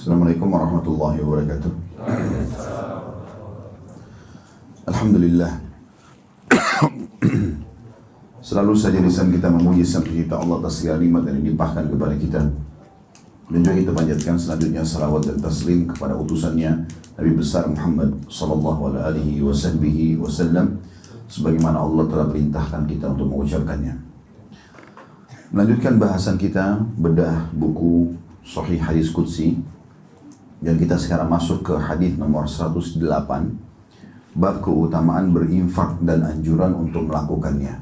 Assalamualaikum warahmatullahi wabarakatuh. Alhamdulillah. Selalu saja lisan kita memuji Sang Pencipta Allah atas segala nikmat yang dilimpahkan kepada kita. Dan juga kita panjatkan selanjutnya salawat dan taslim kepada utusannya Nabi besar Muhammad sallallahu alaihi wasallam sebagaimana Allah telah perintahkan kita untuk mengucapkannya. Melanjutkan bahasan kita bedah buku Sahih Hadis Qudsi, dan kita sekarang masuk ke hadis nomor 108, bab keutamaan berinfak dan anjuran untuk melakukannya.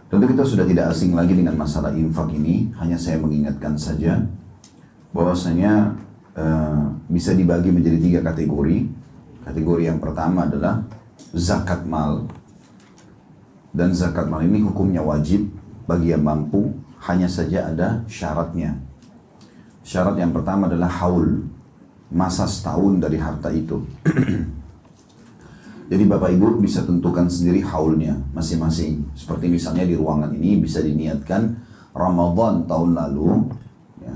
Tentu kita sudah tidak asing lagi dengan masalah infak ini, hanya saya mengingatkan saja bahwasanya bisa dibagi menjadi 3 kategori. Kategori yang pertama adalah zakat mal, dan zakat mal ini hukumnya wajib bagi yang mampu, hanya saja ada syaratnya. Syarat yang pertama adalah haul, masa setahun dari harta itu. Jadi Bapak Ibu bisa tentukan sendiri haulnya masing-masing. Seperti misalnya di ruangan ini bisa diniatkan Ramadan tahun lalu, ya,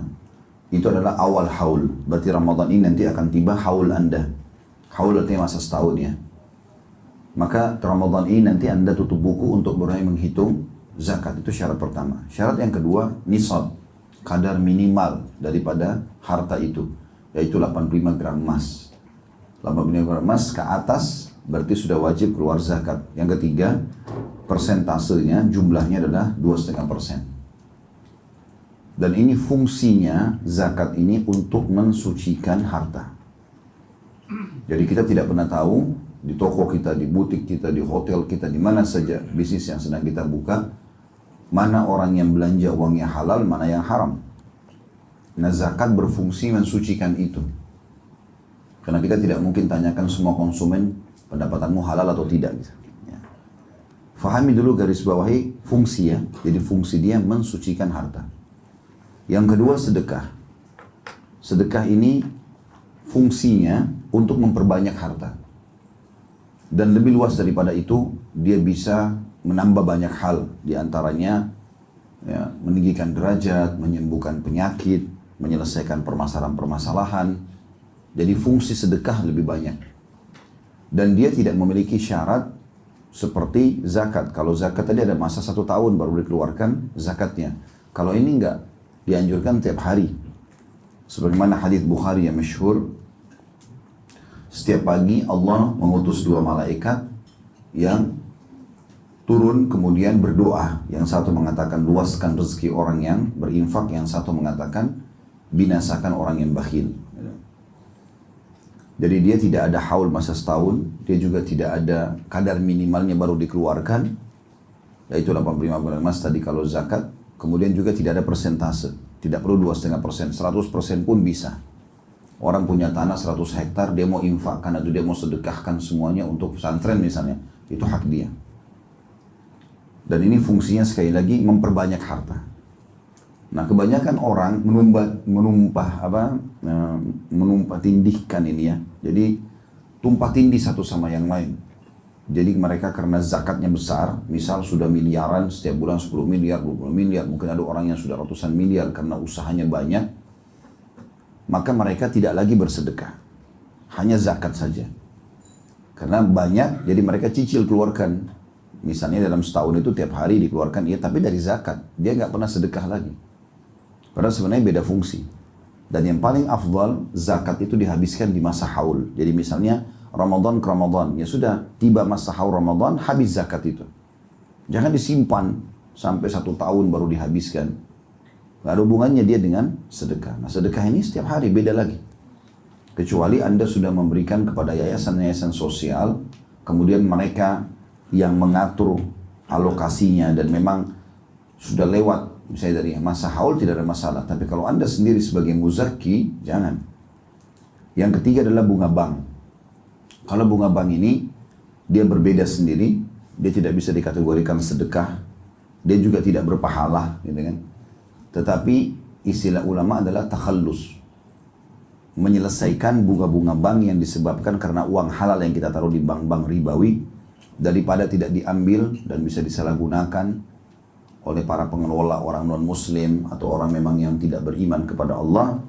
itu adalah awal haul. Berarti Ramadan ini nanti akan tiba haul Anda. Haul artinya masa setahun ya. Maka Ramadan ini nanti Anda tutup buku untuk mulai menghitung zakat. Itu syarat pertama. Syarat yang kedua, nisab, kadar minimal daripada harta itu, yaitu 85 gram emas. 85 gram emas ke atas berarti sudah wajib keluar zakat. Yang ketiga, persentasenya, jumlahnya adalah 2,5%. Dan ini fungsinya zakat ini untuk mensucikan harta. Jadi kita tidak pernah tahu di toko kita, di butik kita, di hotel kita, di mana saja bisnis yang sedang kita buka, mana orang yang belanja uangnya halal, mana yang haram. Nah, zakat berfungsi mensucikan itu. Karena kita tidak mungkin tanyakan semua konsumen pendapatanmu halal atau tidak. Ya. Fahami dulu, garis bawahi fungsi ya. Jadi fungsi dia mensucikan harta. Yang kedua, sedekah. Sedekah ini fungsinya untuk memperbanyak harta. Dan lebih luas daripada itu, dia bisa menambah banyak hal. Di antaranya ya, meninggikan derajat, menyembuhkan penyakit, menyelesaikan permasalahan-permasalahan. Jadi fungsi sedekah lebih banyak. Dan dia tidak memiliki syarat seperti zakat. Kalau zakat tadi ada masa 1 tahun baru dikeluarkan zakatnya. Kalau ini enggak, dianjurkan tiap hari. Sebagaimana hadis Bukhari yang masyhur, setiap pagi Allah mengutus 2 malaikat yang turun kemudian berdoa. Yang satu mengatakan luaskan rezeki orang yang berinfak, yang satu mengatakan binasakan orang yang bakhil. Jadi dia tidak ada haul masa setahun, dia juga tidak ada kadar minimalnya baru dikeluarkan, yaitu 85 gram emas tadi kalau zakat. Kemudian juga tidak ada persentase, tidak perlu 2,5%, 100% pun bisa. Orang punya tanah 100 hektar, dia mau infakkan atau dia mau sedekahkan semuanya untuk pesantren misalnya, itu hak dia. Dan ini fungsinya sekali lagi memperbanyak harta. Nah, kebanyakan orang menumpah tindihkan ini ya. Jadi tumpah tindih satu sama yang lain. Jadi mereka karena zakatnya besar, misal sudah miliaran setiap bulan 10 miliar, 20 miliar, mungkin ada orang yang sudah ratusan miliar karena usahanya banyak, maka mereka tidak lagi bersedekah. Hanya zakat saja. Karena banyak, jadi mereka cicil keluarkan. Misalnya dalam setahun itu tiap hari dikeluarkan, ya tapi dari zakat. Dia nggak pernah sedekah lagi. Padahal sebenarnya beda fungsi. Dan yang paling afdal, zakat itu dihabiskan di masa haul. Jadi misalnya Ramadan ke Ramadan, ya sudah tiba masa haul Ramadan, habis zakat itu. Jangan disimpan sampai 1 tahun baru dihabiskan. Gak ada hubungannya dia dengan sedekah. Nah, sedekah ini setiap hari beda lagi. Kecuali Anda sudah memberikan kepada yayasan-yayasan sosial, kemudian mereka yang mengatur alokasinya dan memang sudah lewat misalnya dari masa haul, tidak ada masalah. Tapi kalau Anda sendiri sebagai muzaki, jangan. Yang ketiga adalah bunga bank. Kalau bunga bank ini dia berbeda sendiri, dia tidak bisa dikategorikan sedekah, dia juga tidak berpahala, gitu kan. Tetapi istilah ulama adalah takhallus, menyelesaikan bunga-bunga bank yang disebabkan karena uang halal yang kita taruh di bank-bank ribawi, daripada tidak diambil dan bisa disalahgunakan oleh para pengelola orang non-muslim atau orang memang yang tidak beriman kepada Allah,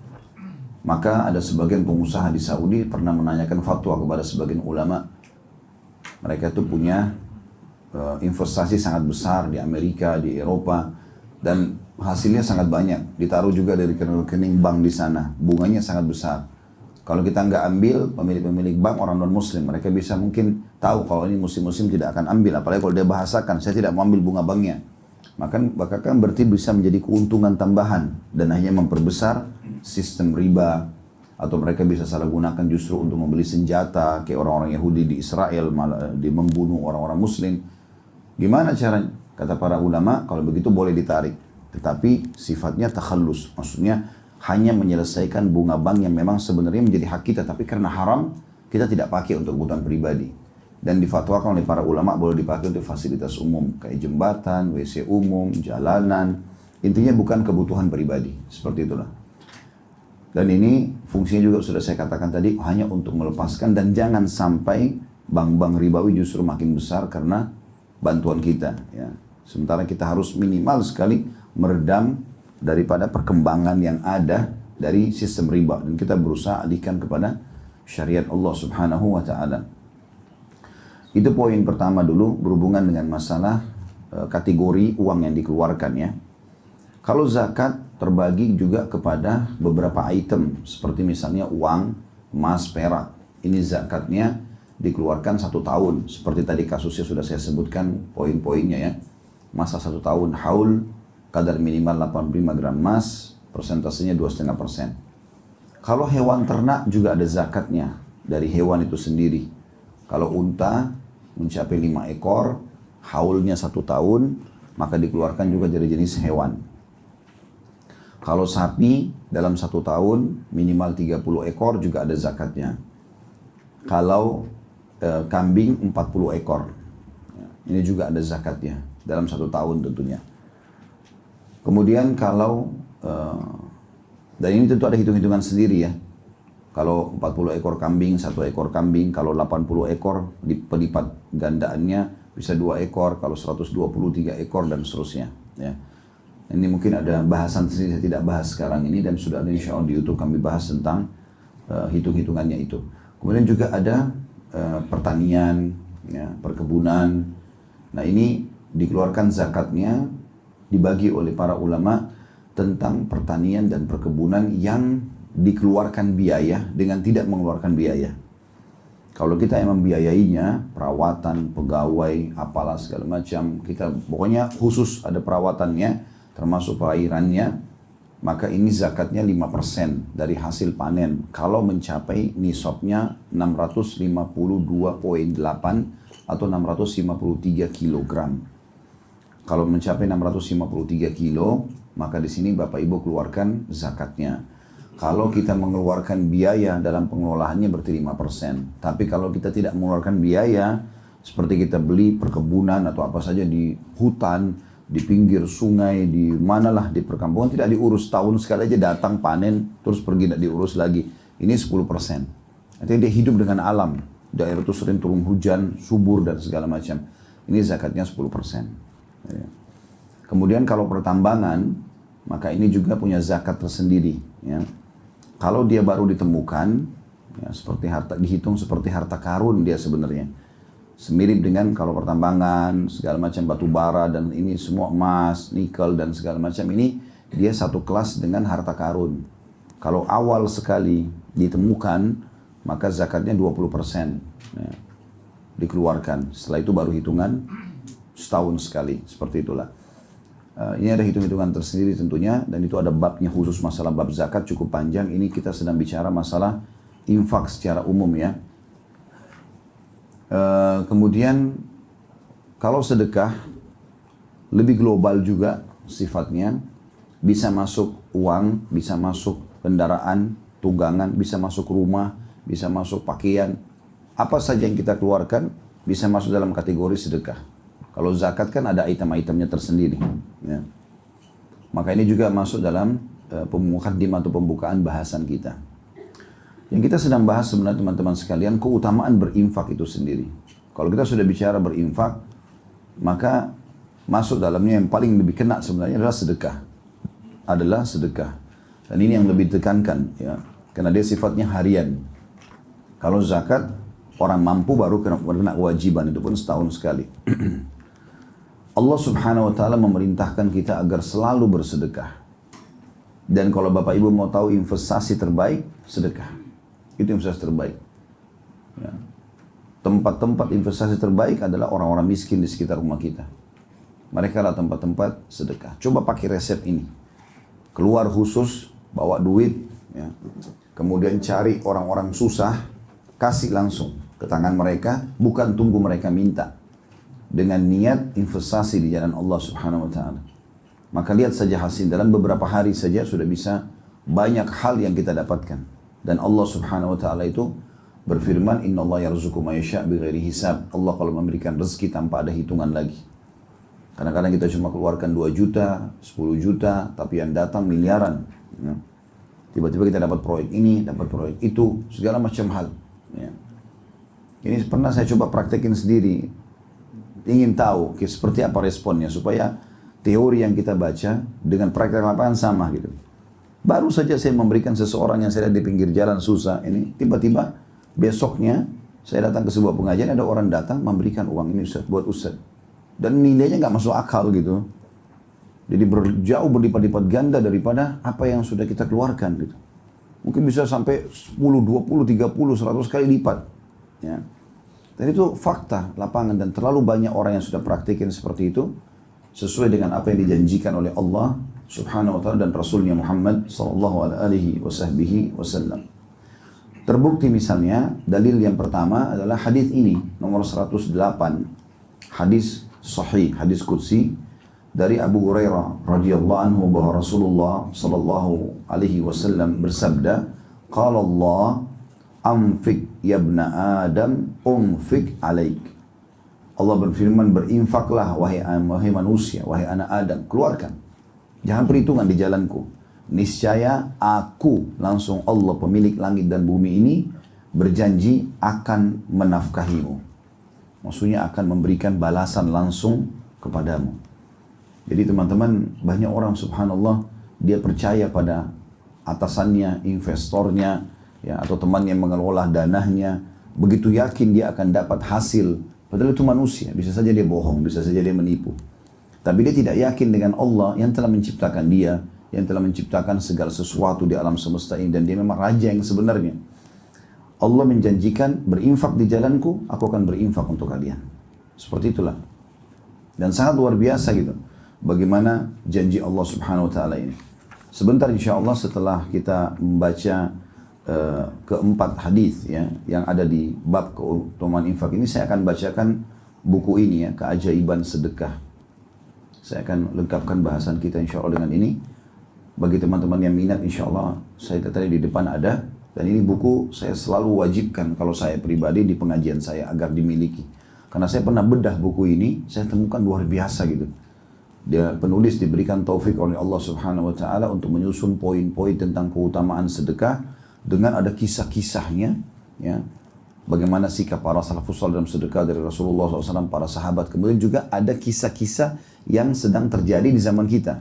Maka ada sebagian pengusaha di Saudi pernah menanyakan fatwa kepada sebagian ulama. Mereka itu punya investasi sangat besar di Amerika, di Eropa, dan hasilnya sangat banyak. Ditaruh juga dari rekening bank di sana, bunganya sangat besar. Kalau kita nggak ambil, pemilik-pemilik bank orang non-muslim, mereka bisa mungkin tahu kalau ini muslim-muslim tidak akan ambil. Apalagi kalau dia bahasakan, saya tidak mau ambil bunga banknya. Maka kan berarti bisa menjadi keuntungan tambahan dan hanya memperbesar sistem riba. Atau mereka bisa salah gunakan justru untuk membeli senjata, kayak orang-orang Yahudi di Israel, malah dia membunuh orang-orang muslim. Gimana caranya? Kata para ulama, kalau begitu boleh ditarik. Tetapi sifatnya takhallus, maksudnya hanya menyelesaikan bunga bank yang memang sebenarnya menjadi hak kita, tapi karena haram, kita tidak pakai untuk kebutuhan pribadi. Dan difatwakan oleh para ulama boleh dipakai untuk fasilitas umum, kayak jembatan, WC umum, jalanan. Intinya bukan kebutuhan pribadi, seperti itulah. Dan ini fungsinya juga sudah saya katakan tadi, hanya untuk melepaskan dan jangan sampai bank-bank ribawi justru makin besar karena bantuan kita. Ya. Sementara kita harus minimal sekali meredam daripada perkembangan yang ada dari sistem riba. Dan kita berusaha alihkan kepada syariat Allah subhanahu wa ta'ala. Itu poin pertama dulu berhubungan dengan masalah kategori uang yang dikeluarkan ya. Kalau zakat terbagi juga kepada beberapa item seperti misalnya uang, emas, perak. Ini zakatnya dikeluarkan 1 tahun. Seperti tadi kasusnya sudah saya sebutkan poin-poinnya ya. Masa 1 tahun haul, kadar minimal 85 gram emas, persentasenya 2,5%. Kalau hewan ternak juga ada zakatnya dari hewan itu sendiri. Kalau unta mencapai 5 ekor, haulnya 1 tahun, maka dikeluarkan juga dari jenis hewan. Kalau sapi dalam 1 tahun minimal 30 ekor juga ada zakatnya. Kalau kambing 40 ekor, ini juga ada zakatnya dalam 1 tahun tentunya. Kemudian kalau, dan ini tentu ada hitung-hitungan sendiri ya. Kalau 40 ekor kambing, 1 ekor kambing, kalau 80 ekor dilipat gandaannya bisa 2 ekor, kalau 123 ekor dan seterusnya. Ya. Ini mungkin ada bahasan sendiri, saya tidak bahas sekarang ini dan sudah ada insya Allah di YouTube kami bahas tentang hitung-hitungannya itu. Kemudian juga ada pertanian, ya, perkebunan. Nah ini dikeluarkan zakatnya dibagi oleh para ulama tentang pertanian dan perkebunan yang dikeluarkan biaya dengan tidak mengeluarkan biaya. Kalau kita emang biayainya, perawatan, pegawai, apalah segala macam, kita pokoknya khusus ada perawatannya, termasuk perairannya, maka ini zakatnya 5% dari hasil panen. Kalau mencapai nisabnya 652,8 atau 653 kilogram. Kalau mencapai 653 kilo, maka di sini Bapak Ibu keluarkan zakatnya. Kalau kita mengeluarkan biaya dalam pengelolaannya berarti 5%. Tapi kalau kita tidak mengeluarkan biaya, seperti kita beli perkebunan atau apa saja di hutan, di pinggir sungai, di manalah di perkampungan, tidak diurus. Tahun sekali aja datang panen, terus pergi tidak diurus lagi. Ini 10%. Artinya dia hidup dengan alam. Daerah itu sering turun hujan, subur dan segala macam. Ini zakatnya 10%. Ya. Kemudian kalau pertambangan, maka ini juga punya zakat tersendiri. Ya. Kalau dia baru ditemukan, ya, seperti harta, dihitung seperti harta karun dia sebenarnya. Semirip dengan kalau pertambangan, segala macam batu bara dan ini semua emas, nikel dan segala macam ini, dia satu kelas dengan harta karun. Kalau awal sekali ditemukan, maka zakatnya 20%. Ya, dikeluarkan. Setelah itu baru hitungan setahun sekali, seperti itulah. Ini ada hitung-hitungan tersendiri tentunya, dan itu ada babnya khusus masalah bab zakat cukup panjang. Ini kita sedang bicara masalah infak secara umum ya. Kemudian kalau sedekah lebih global juga sifatnya, bisa masuk uang, bisa masuk kendaraan, tunggangan, bisa masuk rumah, bisa masuk pakaian. Apa saja yang kita keluarkan bisa masuk dalam kategori sedekah. Kalau zakat kan ada item-itemnya tersendiri. Ya. Maka ini juga masuk dalam muqaddimah atau pembukaan bahasan kita. Yang kita sedang bahas sebenarnya teman-teman sekalian, keutamaan berinfak itu sendiri. Kalau kita sudah bicara berinfak, maka masuk dalamnya yang paling lebih kena sebenarnya adalah sedekah. Adalah sedekah. Dan ini yang lebih ditekankan. Ya. karena dia sifatnya harian. Kalau zakat, orang mampu baru kena kewajiban, itu pun setahun sekali. Allah subhanahu wa ta'ala memerintahkan kita agar selalu bersedekah. Dan kalau Bapak Ibu mau tahu investasi terbaik, sedekah. Itu investasi terbaik. Ya. Tempat-tempat investasi terbaik adalah orang-orang miskin di sekitar rumah kita. Mereka adalah tempat-tempat sedekah. Coba pakai resep ini. Keluar khusus, bawa duit, ya. Kemudian cari orang-orang susah, kasih langsung ke tangan mereka, bukan tunggu mereka minta. Dengan niat investasi di jalan Allah subhanahu wa ta'ala. Maka lihat saja hasil, dalam beberapa hari saja sudah bisa banyak hal yang kita dapatkan. Dan Allah subhanahu wa ta'ala itu berfirman, Inna Allah yarzuqu ma yasha' bighairi hisab. Allah kalau memberikan rezeki tanpa ada hitungan lagi. Kadang-kadang kita cuma keluarkan 2 juta, 10 juta, tapi yang datang miliaran. Ya. Tiba-tiba kita dapat proyek ini, dapat proyek itu, segala macam hal. Ya. Ini pernah saya coba praktekin sendiri. Ingin tahu seperti apa responnya, supaya teori yang kita baca dengan praktek lapangan sama gitu. Baru saja saya memberikan seseorang yang saya lihat di pinggir jalan susah ini, tiba-tiba besoknya saya datang ke sebuah pengajian, ada orang datang memberikan uang ini Ustaz, buat Ustaz. Dan nilainya nggak masuk akal gitu. Jadi jauh berlipat-lipat ganda daripada apa yang sudah kita keluarkan gitu. Mungkin bisa sampai 10, 20, 30, 100 kali lipat. Ya. Dan itu fakta lapangan, dan terlalu banyak orang yang sudah praktikin seperti itu sesuai dengan apa yang dijanjikan oleh Allah subhanahu wa ta'ala dan Rasulnya Muhammad sallallahu alaihi wasallam. Terbukti misalnya, dalil yang pertama adalah hadis ini, nomor 108. Hadis sahih, hadis qudsi dari Abu Hurairah radhiyallahu anhu bahwa Rasulullah sallallahu alaihi wasallam bersabda, qala Allah, anfik ya ibna Adam, unfik alaik. Allah berfirman, berinfaklah wahai manusia, wahai anak Adam, keluarkan. Jangan perhitungan di jalanku. Niscaya aku, langsung Allah pemilik langit dan bumi ini, berjanji akan menafkahimu. Maksudnya akan memberikan balasan langsung kepadamu. Jadi teman-teman, banyak orang subhanallah, dia percaya pada atasannya, investornya, ya, atau teman yang mengelola dananya, begitu yakin dia akan dapat hasil. Padahal itu manusia, bisa saja dia bohong, bisa saja dia menipu. Tapi dia tidak yakin dengan Allah yang telah menciptakan dia, yang telah menciptakan segala sesuatu di alam semesta ini, dan dia memang raja yang sebenarnya. Allah menjanjikan, berinfak di jalanku, aku akan berinfak untuk kalian. Seperti itulah. Dan sangat luar biasa gitu. Bagaimana janji Allah subhanahu wa ta'ala ini. Sebentar insya Allah setelah kita membaca keempat hadis ya, yang ada di bab keutamaan infak ini, saya akan bacakan buku ini ya, Keajaiban Sedekah. Saya akan lengkapkan bahasan kita insya Allah dengan ini. Bagi teman-teman yang minat insya Allah, saya tadi di depan ada. Dan ini buku saya selalu wajibkan kalau saya pribadi di pengajian saya agar dimiliki. Karena saya pernah bedah buku ini, saya temukan luar biasa gitu. Dia penulis diberikan taufik oleh Allah subhanahu wa ta'ala untuk menyusun poin-poin tentang keutamaan sedekah dengan ada kisah-kisahnya, ya. Bagaimana sikap para salafus saleh dalam sedekah dari Rasulullah SAW, para sahabat. Kemudian juga ada kisah-kisah yang sedang terjadi di zaman kita.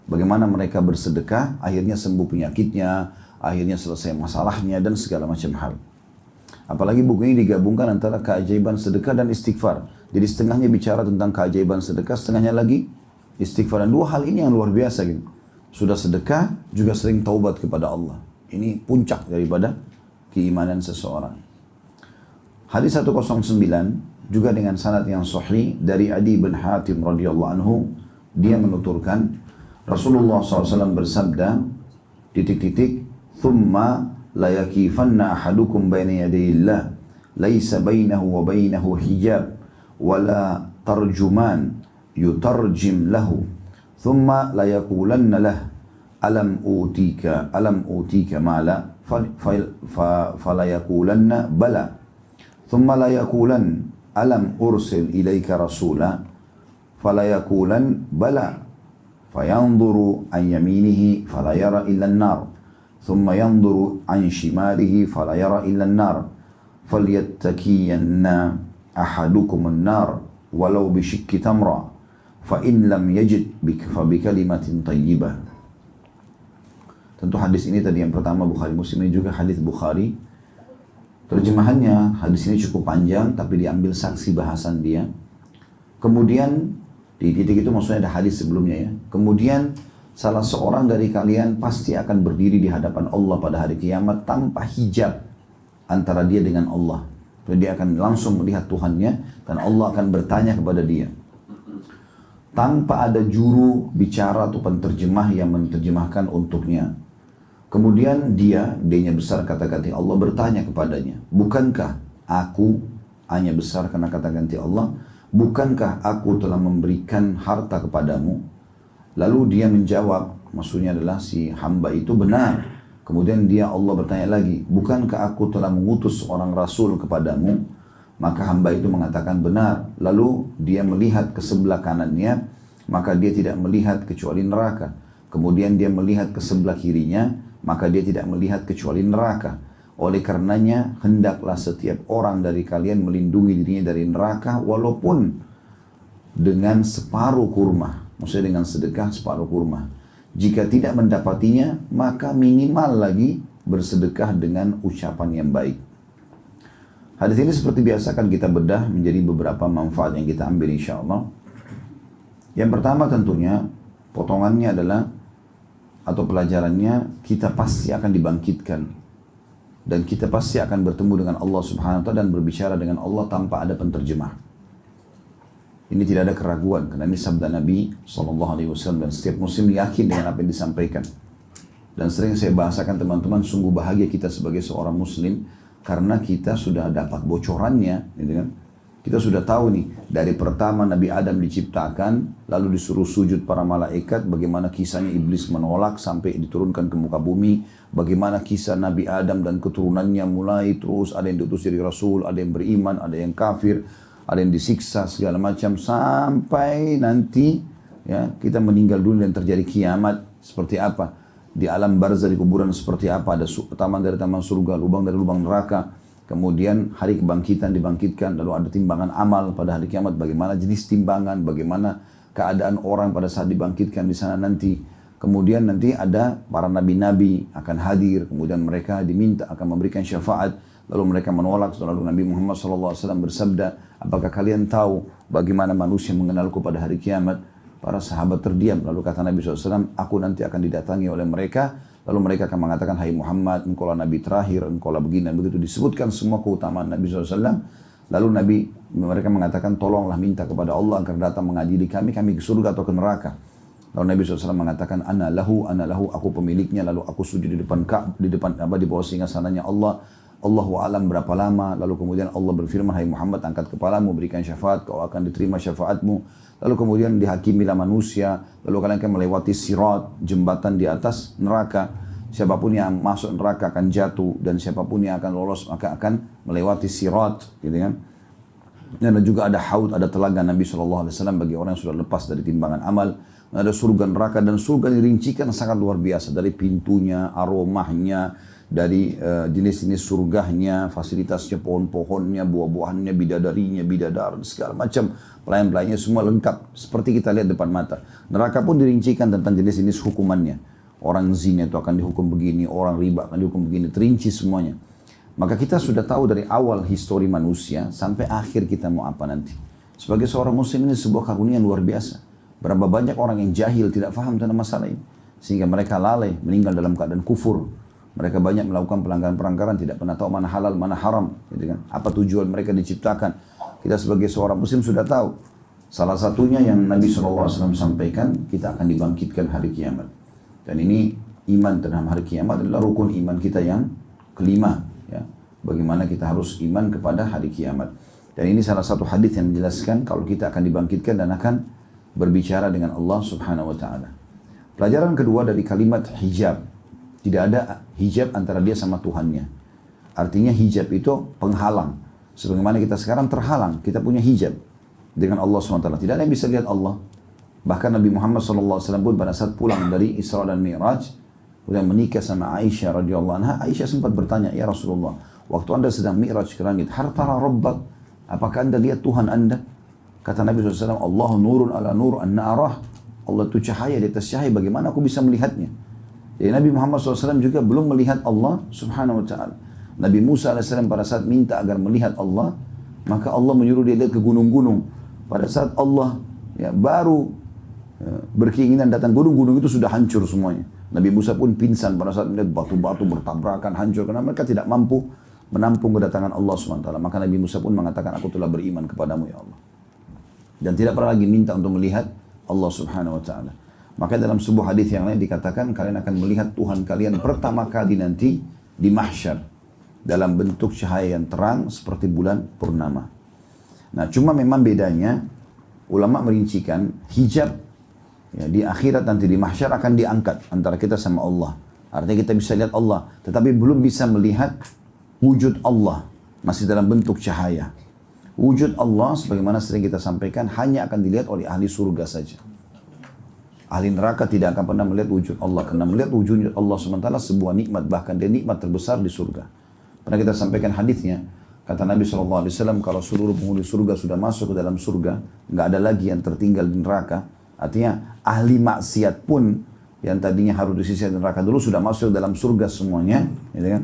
Bagaimana mereka bersedekah, akhirnya sembuh penyakitnya, akhirnya selesai masalahnya, dan segala macam hal. Apalagi buku ini digabungkan antara keajaiban sedekah dan istighfar. Jadi setengahnya bicara tentang keajaiban sedekah, setengahnya lagi istighfar. Dan dua hal ini yang luar biasa gitu. Sudah sedekah, juga sering taubat kepada Allah. Ini puncak daripada keimanan seseorang. Hadis 109 juga dengan sanad yang sahih dari Adi bin Hatim radhiyallahu anhu, dia menuturkan Rasulullah SAW bersabda, titik-titik, thumma la yakifanna ahadukum baina yadayillah laisa bainahu wa bainahu hijab wala tarjuman yutarjim lahu thumma la yaqulanna lah alam utika mala fala yaqulanna bala thumma la yaqulan alam ursil ilayka rasula fala yaqulan bala fayanzuru an yaminihi fala yara illa an-nar ثم ينظر عن شماله فلا يرى إلا النار فليتكين أحدكم النار ولو بشك تمرة فإن لم يجد فبكلمة طيبة. Tentu hadis ini tadi yang pertama Bukhari Muslim, ini juga hadis Bukhari. Terjemahannya hadis ini cukup panjang tapi diambil saksi bahasan dia. Kemudian di titik itu maksudnya ada hadis sebelumnya ya. Kemudian salah seorang dari kalian pasti akan berdiri di hadapan Allah pada hari kiamat tanpa hijab antara dia dengan Allah. Jadi dia akan langsung melihat Tuhannya dan Allah akan bertanya kepada dia. Tanpa ada juru bicara atau penterjemah yang menerjemahkan untuknya. Kemudian dia-nya besar kata ganti Allah bertanya kepadanya, bukankah aku, A-nya besar karena kata ganti Allah, bukankah aku telah memberikan harta kepadamu? Lalu dia menjawab, maksudnya adalah si hamba itu benar. Kemudian Allah bertanya lagi, bukankah aku telah mengutus seorang rasul kepadamu? Maka hamba itu mengatakan benar. Lalu dia melihat ke sebelah kanannya, maka dia tidak melihat kecuali neraka. Kemudian dia melihat ke sebelah kirinya, maka dia tidak melihat kecuali neraka. Oleh karenanya, hendaklah setiap orang dari kalian melindungi dirinya dari neraka, walaupun dengan separuh kurma. Maksudnya dengan sedekah separuh kurma. Jika tidak mendapatinya, maka minimal lagi bersedekah dengan ucapan yang baik. Hadis ini seperti biasa akan kita bedah menjadi beberapa manfaat yang kita ambil insya Allah. Yang pertama tentunya, potongannya adalah atau pelajarannya, kita pasti akan dibangkitkan dan kita pasti akan bertemu dengan Allah Subhanahu wa taala dan berbicara dengan Allah tanpa ada penterjemah. Ini tidak ada keraguan karena ini sabda Nabi SAW dan setiap muslim yakin dengan apa yang disampaikan. Dan sering saya bahasakan teman-teman, sungguh bahagia kita sebagai seorang muslim karena kita sudah dapat bocorannya, gitu kan? Kita sudah tahu nih, dari pertama Nabi Adam diciptakan, lalu disuruh sujud para malaikat, bagaimana kisahnya iblis menolak sampai diturunkan ke muka bumi, bagaimana kisah Nabi Adam dan keturunannya mulai terus, ada yang diutus jadi Rasul, ada yang beriman, ada yang kafir, ada yang disiksa, segala macam, sampai nanti ya kita meninggal dunia dan terjadi kiamat, seperti apa, di alam barzah di kuburan seperti apa, ada taman dari taman surga, lubang dari lubang neraka. Kemudian hari kebangkitan dibangkitkan, lalu ada timbangan amal pada hari kiamat, bagaimana jenis timbangan, bagaimana keadaan orang pada saat dibangkitkan di sana nanti. Kemudian nanti ada para nabi-nabi akan hadir, kemudian mereka diminta akan memberikan syafaat, lalu mereka menolak. Lalu Nabi Muhammad SAW bersabda, apakah kalian tahu bagaimana manusia mengenalku pada hari kiamat? Para sahabat terdiam, lalu kata Nabi SAW, aku nanti akan didatangi oleh mereka. Lalu mereka akan mengatakan, hai Muhammad, engkau lah Nabi terakhir, engkau lah begini dan begitu. Disebutkan semua keutamaan Nabi SAW. Lalu mereka mengatakan, tolonglah minta kepada Allah agar datang mengadili kami ke surga atau ke neraka. Lalu Nabi SAW mengatakan, ana lahu, aku pemiliknya. Lalu aku sujud di bawah singgasananya Allah. Allahu alam berapa lama. Lalu kemudian Allah berfirman, hai Muhammad, angkat kepalamu, berikan syafaat, kau akan diterima syafaatmu. Lalu kemudian dihakimilah manusia, lalu kalian akan melewati sirat, jembatan di atas neraka. Siapapun yang masuk neraka akan jatuh, dan siapapun yang akan lolos maka akan melewati sirat, gitu kan. Dan juga ada haud, ada telaga Nabi SAW bagi orang yang sudah lepas dari timbangan amal. Ada surga neraka, dan surga dirincikan sangat luar biasa, dari pintunya, aromanya, dari jenis-jenis surganya, fasilitasnya, pohon-pohonnya, buah-buahannya, bidadarinya, bidadar, segala macam pelayan-pelayannya semua lengkap seperti kita lihat depan mata. Neraka pun dirincikan tentang jenis-jenis hukumannya. Orang zina itu akan dihukum begini, orang riba akan dihukum begini, terinci semuanya. Maka kita sudah tahu dari awal histori manusia sampai akhir kita mau apa nanti. Sebagai seorang muslim ini sebuah karunia luar biasa. Berapa banyak orang yang jahil tidak faham tentang masalah ini, sehingga mereka lalai meninggal dalam keadaan kufur. Mereka banyak melakukan pelanggaran-pelanggaran, tidak pernah tahu mana halal, mana haram, gitu kan? Apa tujuan mereka diciptakan. Kita sebagai seorang muslim sudah tahu. Salah satunya yang Nabi SAW sampaikan, kita akan dibangkitkan hari kiamat. Dan ini iman terhadap hari kiamat adalah rukun iman kita yang kelima. Ya. Bagaimana kita harus iman kepada hari kiamat. Dan ini salah satu hadis yang menjelaskan kalau kita akan dibangkitkan dan akan berbicara dengan Allah Subhanahu wa Ta'ala. Pelajaran kedua dari kalimat hijab. Tidak ada hijab antara dia sama Tuhannya. Artinya hijab itu penghalang. Sebagaimana kita sekarang terhalang, kita punya hijab dengan Allah SWT. Tidak ada yang bisa lihat Allah. Bahkan Nabi Muhammad SAW pun pada saat pulang dari Isra dan Mi'raj, kemudian menikah sama Aisyah radhiyallahu anha, Aisyah sempat bertanya, ya Rasulullah, waktu anda sedang Mi'raj ke langit, har tara rabbak, apakah anda lihat Tuhan anda? Kata Nabi SAW, Allahu nurun ala nur anna arah. Allah itu cahaya di atas cahaya, bagaimana aku bisa melihatnya? Jadi Nabi Muhammad SAW juga belum melihat Allah subhanahu wa ta'ala. Nabi Musa AS pada saat minta agar melihat Allah, maka Allah menyuruh dia lihat ke gunung-gunung. Pada saat Allah baru berkeinginan datang gunung-gunung itu sudah hancur semuanya. Nabi Musa pun pingsan pada saat melihat batu-batu bertabrakan hancur karena mereka tidak mampu menampung kedatangan Allah SWT. Maka Nabi Musa pun mengatakan, aku telah beriman kepadamu ya Allah. Dan tidak pernah lagi minta untuk melihat Allah Subhanahu wa ta'ala. Maka dalam sebuah hadis yang lain dikatakan kalian akan melihat Tuhan kalian pertama kali nanti di mahsyar dalam bentuk cahaya yang terang seperti bulan purnama. Nah, cuma memang bedanya ulama merincikan hijab di akhirat nanti di mahsyar akan diangkat antara kita sama Allah. Artinya kita bisa lihat Allah, tetapi belum bisa melihat wujud Allah, masih dalam bentuk cahaya. Wujud Allah sebagaimana sering kita sampaikan hanya akan dilihat oleh ahli surga saja. Ahli neraka tidak akan pernah melihat wujud Allah. Karena melihat wujud Allah SWT sebuah nikmat. Bahkan dia nikmat terbesar di surga. Pernah kita sampaikan hadisnya. Kata Nabi SAW, kalau seluruh penghuni surga sudah masuk ke dalam surga, nggak ada lagi yang tertinggal di neraka. Artinya ahli maksiat pun yang tadinya harus disisihkan di neraka dulu sudah masuk dalam surga semuanya. Gitu kan?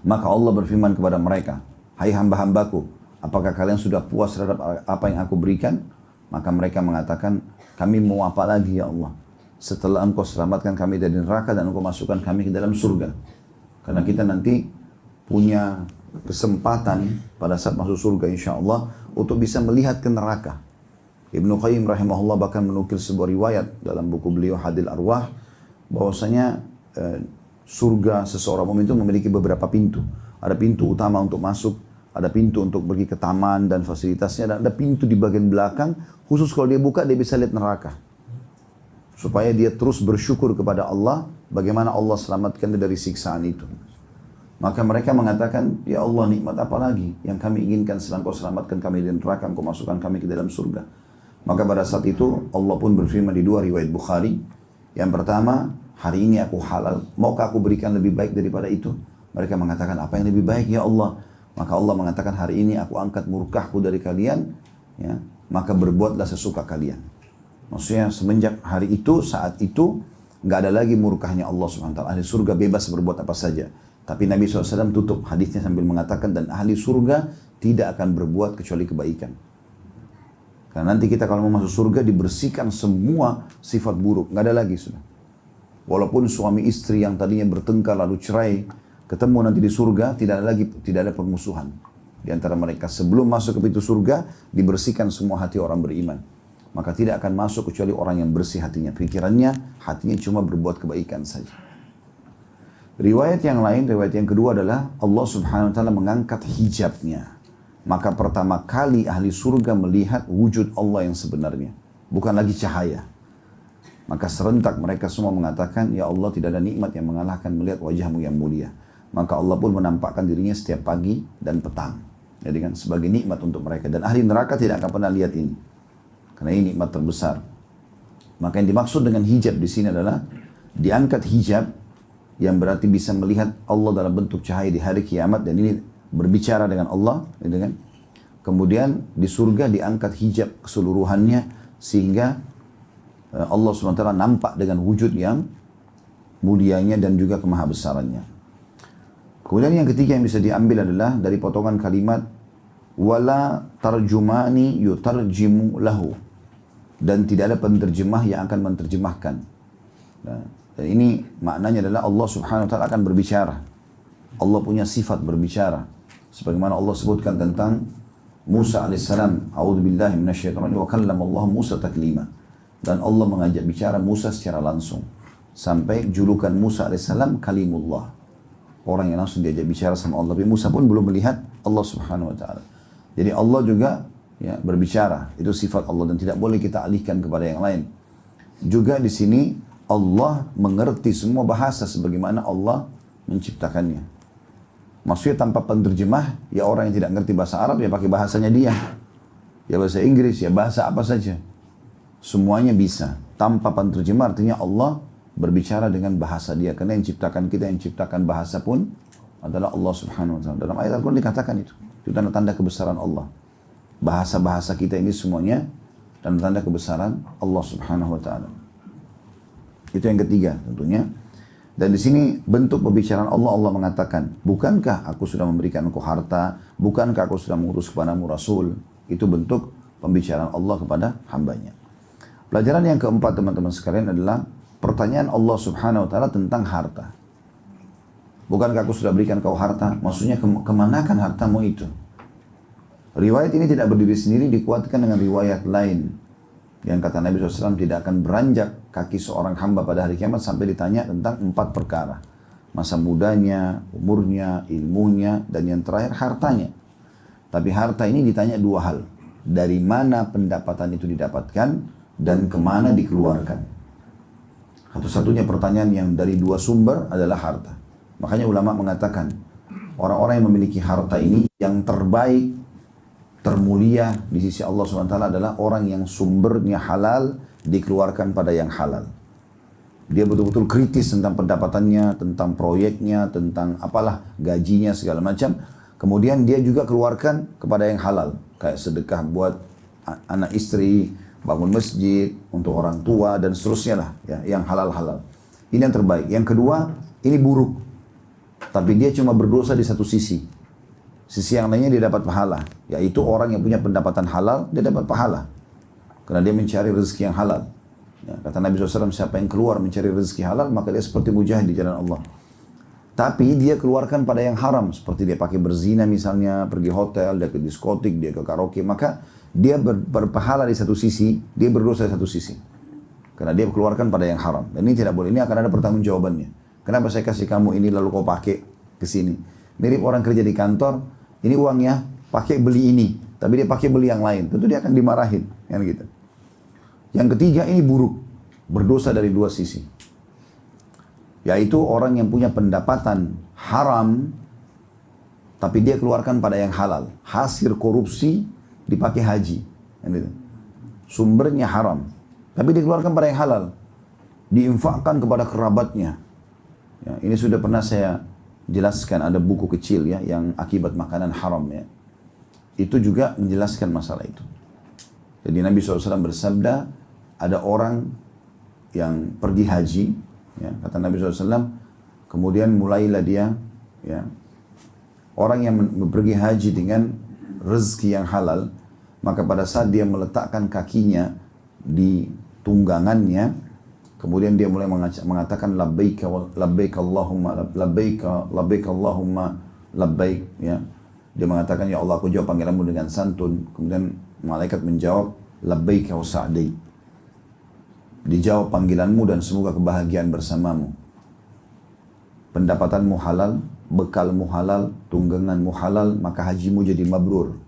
Maka Allah berfirman kepada mereka, hai hamba-hambaku, apakah kalian sudah puas terhadap apa yang aku berikan? Maka mereka mengatakan, kami mau apa lagi ya Allah? Setelah engkau selamatkan kami dari neraka dan engkau masukkan kami ke dalam surga. Karena kita nanti punya kesempatan pada saat masuk surga insya Allah untuk bisa melihat ke neraka. Ibnu Qayyim rahimahullah bahkan menukil sebuah riwayat dalam buku beliau Hadil Arwah, bahwasanya surga seseorang mukmin itu memiliki beberapa pintu. Ada pintu utama untuk masuk, ada pintu untuk pergi ke taman dan fasilitasnya, dan ada pintu di bagian belakang, khusus kalau dia buka dia bisa lihat neraka. Supaya dia terus bersyukur kepada Allah, bagaimana Allah selamatkan dia dari siksaan itu. Maka mereka mengatakan, ya Allah nikmat apa lagi yang kami inginkan setelah Engkau selamatkan kami dari neraka, Engkau masukkan kami ke dalam surga. Maka pada saat itu Allah pun berfirman di dua riwayat Bukhari. Yang pertama, hari ini aku halal, maukah aku berikan lebih baik daripada itu? Mereka mengatakan, apa yang lebih baik ya Allah? Maka Allah mengatakan, hari ini aku angkat murkahku dari kalian, ya, maka berbuatlah sesuka kalian. Maksudnya semenjak hari itu, saat itu, nggak ada lagi murkahnya Allah SWT. Ahli surga bebas berbuat apa saja. Tapi Nabi SAW tutup hadisnya sambil mengatakan, dan ahli surga tidak akan berbuat kecuali kebaikan. Karena nanti kita kalau mau masuk surga dibersihkan semua sifat buruk, nggak ada lagi sudah. Walaupun suami istri yang tadinya bertengkar lalu cerai, ketemu nanti di surga, tidak ada permusuhan di antara mereka. Sebelum masuk ke pintu surga, dibersihkan semua hati orang beriman. Maka tidak akan masuk kecuali orang yang bersih hatinya. Pikirannya, hatinya cuma berbuat kebaikan saja. Riwayat yang lain, riwayat yang kedua adalah Allah Subhanahu wa ta'ala mengangkat hijabnya. Maka pertama kali ahli surga melihat wujud Allah yang sebenarnya. Bukan lagi cahaya. Maka serentak mereka semua mengatakan, ya Allah tidak ada nikmat yang mengalahkan melihat wajahmu yang mulia. Maka Allah pun menampakkan dirinya setiap pagi dan petang. Jadi kan sebagai nikmat untuk mereka. Dan ahli neraka tidak akan pernah lihat ini. Karena ini nikmat terbesar. Maka yang dimaksud dengan hijab di sini adalah diangkat hijab yang berarti bisa melihat Allah dalam bentuk cahaya di hari kiamat, dan ini berbicara dengan Allah, gitu kan? Kemudian di surga diangkat hijab keseluruhannya sehingga Allah SWT nampak dengan wujud yang mulianya dan juga kemahabesarannya. Kemudian yang ketiga yang bisa diambil adalah dari potongan kalimat wala tarjumani yutarjimu lahu, dan tidak ada penterjemah yang akan menterjemahkan. Nah, dan ini maknanya adalah Allah Subhanahu wa ta'ala akan berbicara. Allah punya sifat berbicara. Sebagaimana Allah sebutkan tentang Musa alaihissalam, a'udzubillahi minasyaitonir rajim, wa kallama Allah Musa taklima. Dan Allah mengajak bicara Musa secara langsung. Sampai julukan Musa alaihissalam kalimullah. Orang yang langsung diajak bicara sama Allah. Tapi Musa pun belum melihat Allah Subhanahu wa ta'ala. Jadi Allah juga ya, berbicara. Itu sifat Allah dan tidak boleh kita alihkan kepada yang lain. Juga di sini Allah mengerti semua bahasa sebagaimana Allah menciptakannya. Maksudnya tanpa penterjemah, ya orang yang tidak ngerti bahasa Arab ya pakai bahasanya dia. Ya bahasa Inggris, ya bahasa apa saja. Semuanya bisa. Tanpa penterjemah artinya Allah berbicara dengan bahasa dia. Karena yang ciptakan kita, yang ciptakan bahasa pun adalah Allah Subhanahu wa ta'ala. Dalam ayat Al-Quran dikatakan itu. Itu tanda-tanda kebesaran Allah. Bahasa-bahasa kita ini semuanya tanda-tanda kebesaran Allah Subhanahu wa ta'ala. Itu yang ketiga tentunya. Dan di sini bentuk pembicaraan Allah, Allah mengatakan, bukankah aku sudah memberikan engkau harta, bukankah aku sudah mengutus kepadamu Rasul. Itu bentuk pembicaraan Allah kepada hambanya. Pelajaran yang keempat teman-teman sekalian adalah pertanyaan Allah subhanahu wa ta'ala tentang harta. Bukankah aku sudah berikan kau harta? Maksudnya kemanakan hartamu itu? Riwayat ini tidak berdiri sendiri, dikuatkan dengan riwayat lain. Yang kata Nabi SAW tidak akan beranjak kaki seorang hamba pada hari kiamat sampai ditanya tentang 4 perkara. Masa mudanya, umurnya, ilmunya, dan yang terakhir hartanya. Tapi harta ini ditanya 2 hal. Dari mana pendapatan itu didapatkan dan kemana dikeluarkan. Satu-satunya pertanyaan yang dari 2 sumber adalah harta. Makanya ulama mengatakan orang-orang yang memiliki harta ini yang terbaik, termulia di sisi Allah SWT adalah orang yang sumbernya halal dikeluarkan pada yang halal. Dia betul-betul kritis tentang pendapatannya, tentang proyeknya, tentang apalah gajinya segala macam. Kemudian dia juga keluarkan kepada yang halal. Kayak sedekah buat anak istri, bangun masjid, untuk orang tua dan seterusnya lah. Ya, yang halal-halal. Ini yang terbaik. Yang kedua, ini buruk. Tapi dia cuma berdosa di satu sisi. Sisi yang lainnya dia dapat pahala, yaitu orang yang punya pendapatan halal, dia dapat pahala. Karena dia mencari rezeki yang halal. Ya, kata Nabi SAW, siapa yang keluar mencari rezeki halal, maka dia seperti mujahid di jalan Allah. Tapi dia keluarkan pada yang haram, seperti dia pakai berzina misalnya, pergi hotel, dia ke diskotik, dia ke karaoke, maka dia berpahala di satu sisi, dia berdosa di satu sisi. Karena dia keluarkan pada yang haram. Dan ini tidak boleh, ini akan ada pertanggungjawabannya. Kenapa saya kasih kamu ini lalu kau pakai ke sini? Mirip orang kerja di kantor, ini uangnya pakai beli ini, tapi dia pakai beli yang lain. Tentu dia akan dimarahin, kan gitu. Yang ketiga ini buruk, berdosa dari 2 sisi. Yaitu orang yang punya pendapatan haram, tapi dia keluarkan pada yang halal. Hasil korupsi dipakai haji, kan gitu. Sumbernya haram, tapi dikeluarkan pada yang halal. Diinfakkan kepada kerabatnya. Ya, ini sudah pernah saya jelaskan, ada buku kecil ya yang akibat makanan haram ya. Itu juga menjelaskan masalah itu. Jadi Nabi SAW bersabda, ada orang yang pergi haji, ya, kata Nabi SAW, kemudian mulailah dia, ya, orang yang pergi haji dengan rezeki yang halal, maka pada saat dia meletakkan kakinya di tunggangannya, kemudian dia mulai mengatakan labbaik Allahumma labbaik Allahumma labbaik, ya. Dia mengatakan, ya Allah, aku jawab panggilanmu dengan santun. Kemudian malaikat menjawab, labbaik wa sa'di. Dijawab panggilanmu dan semoga kebahagiaan bersamamu. Pendapatanmu halal, bekalmu halal, tungganganmu halal, maka hajimu jadi mabrur.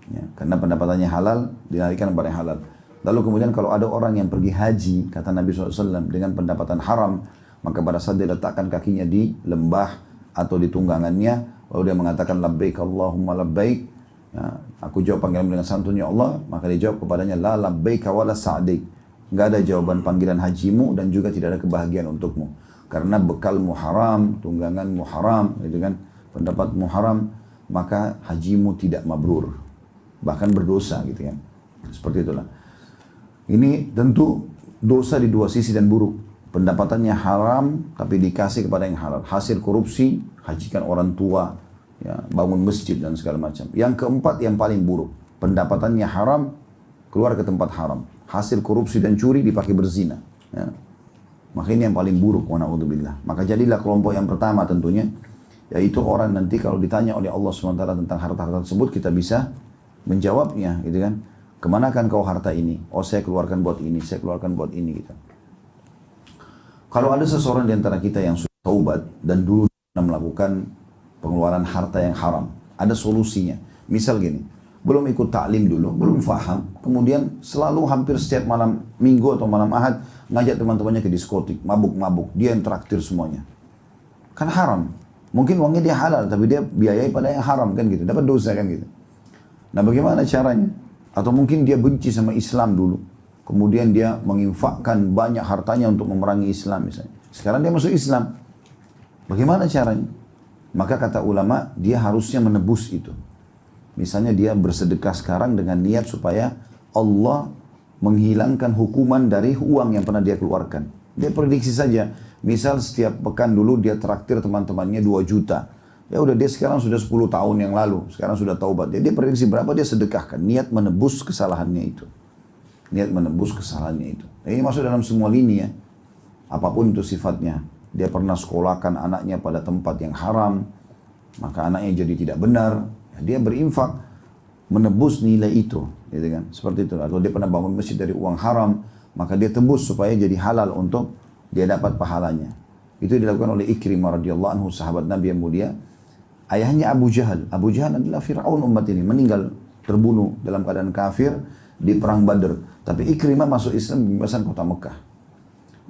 Ya, karena pendapatannya halal, dilarikan kepada yang halal. Lalu kemudian kalau ada orang yang pergi haji, kata Nabi SAW, dengan pendapatan haram, maka pada saat dia letakkan kakinya di lembah atau di tunggangannya, lalu dia mengatakan labbaik Allahumma labbaik, ya, aku jawab panggilan dengan santun ya Allah, maka dia jawab kepadanya la labbaik wa la sa'dik. Enggak ada jawaban panggilan hajimu dan juga tidak ada kebahagiaan untukmu. Karena bekalmu haram, tungganganmu haram, gitu kan, pendapatmu haram, maka hajimu tidak mabrur, bahkan berdosa gitu kan. Seperti itulah. Ini tentu dosa di 2 sisi dan buruk. Pendapatannya haram tapi dikasih kepada yang halal. Hasil korupsi, hajikan orang tua, ya, bangun masjid dan segala macam. Yang keempat yang paling buruk, pendapatannya haram, keluar ke tempat haram. Hasil korupsi dan curi dipakai berzina. Ya. Maka ini yang paling buruk, wa na'udzubillah. Maka jadilah kelompok yang pertama tentunya, yaitu orang nanti kalau ditanya oleh Allah SWT tentang harta-harta tersebut, kita bisa menjawabnya, gitu kan. Kemanakan kau harta ini? Oh, saya keluarkan buat ini, saya keluarkan buat ini, gitu. Kalau ada seseorang di antara kita yang sudah taubat dan dulu melakukan pengeluaran harta yang haram, ada solusinya. Misal gini, belum ikut taklim dulu, belum faham, kemudian selalu hampir setiap malam minggu atau malam ahad ngajak teman-temannya ke diskotik, mabuk-mabuk, dia yang traktir semuanya. Kan haram. Mungkin uangnya dia halal, tapi dia biayai pada yang haram kan gitu, dapat dosa kan gitu. Nah, bagaimana caranya? Atau mungkin dia benci sama Islam dulu, kemudian dia menginfakkan banyak hartanya untuk memerangi Islam misalnya. Sekarang dia masuk Islam. Bagaimana caranya? Maka kata ulama, dia harusnya menebus itu. Misalnya dia bersedekah sekarang dengan niat supaya Allah menghilangkan hukuman dari uang yang pernah dia keluarkan. Dia prediksi saja. Misal setiap pekan dulu dia traktir teman-temannya 2 juta. Ya udah dia sekarang sudah 10 tahun yang lalu. Sekarang sudah taubat. Dia prediksi berapa dia sedekahkan. Niat menebus kesalahannya itu. Niat menebus kesalahannya itu. Ini masuk dalam semua lini ya. Apapun itu sifatnya. Dia pernah sekolahkan anaknya pada tempat yang haram. Maka anaknya jadi tidak benar. Ya, dia berinfak menebus nilai itu. Gitu kan? Seperti itu. Atau dia pernah bangun masjid dari uang haram. Maka dia tebus supaya jadi halal untuk dia dapat pahalanya. Itu dilakukan oleh Ikrimah radhiyallahu anhu, sahabat Nabi yang mulia. Ayahnya Abu Jahal. Abu Jahal adalah Fir'aun umat ini. Meninggal, terbunuh dalam keadaan kafir di perang Badr. Tapi Ikrimah masuk Islam di pembebasan kota Mekah.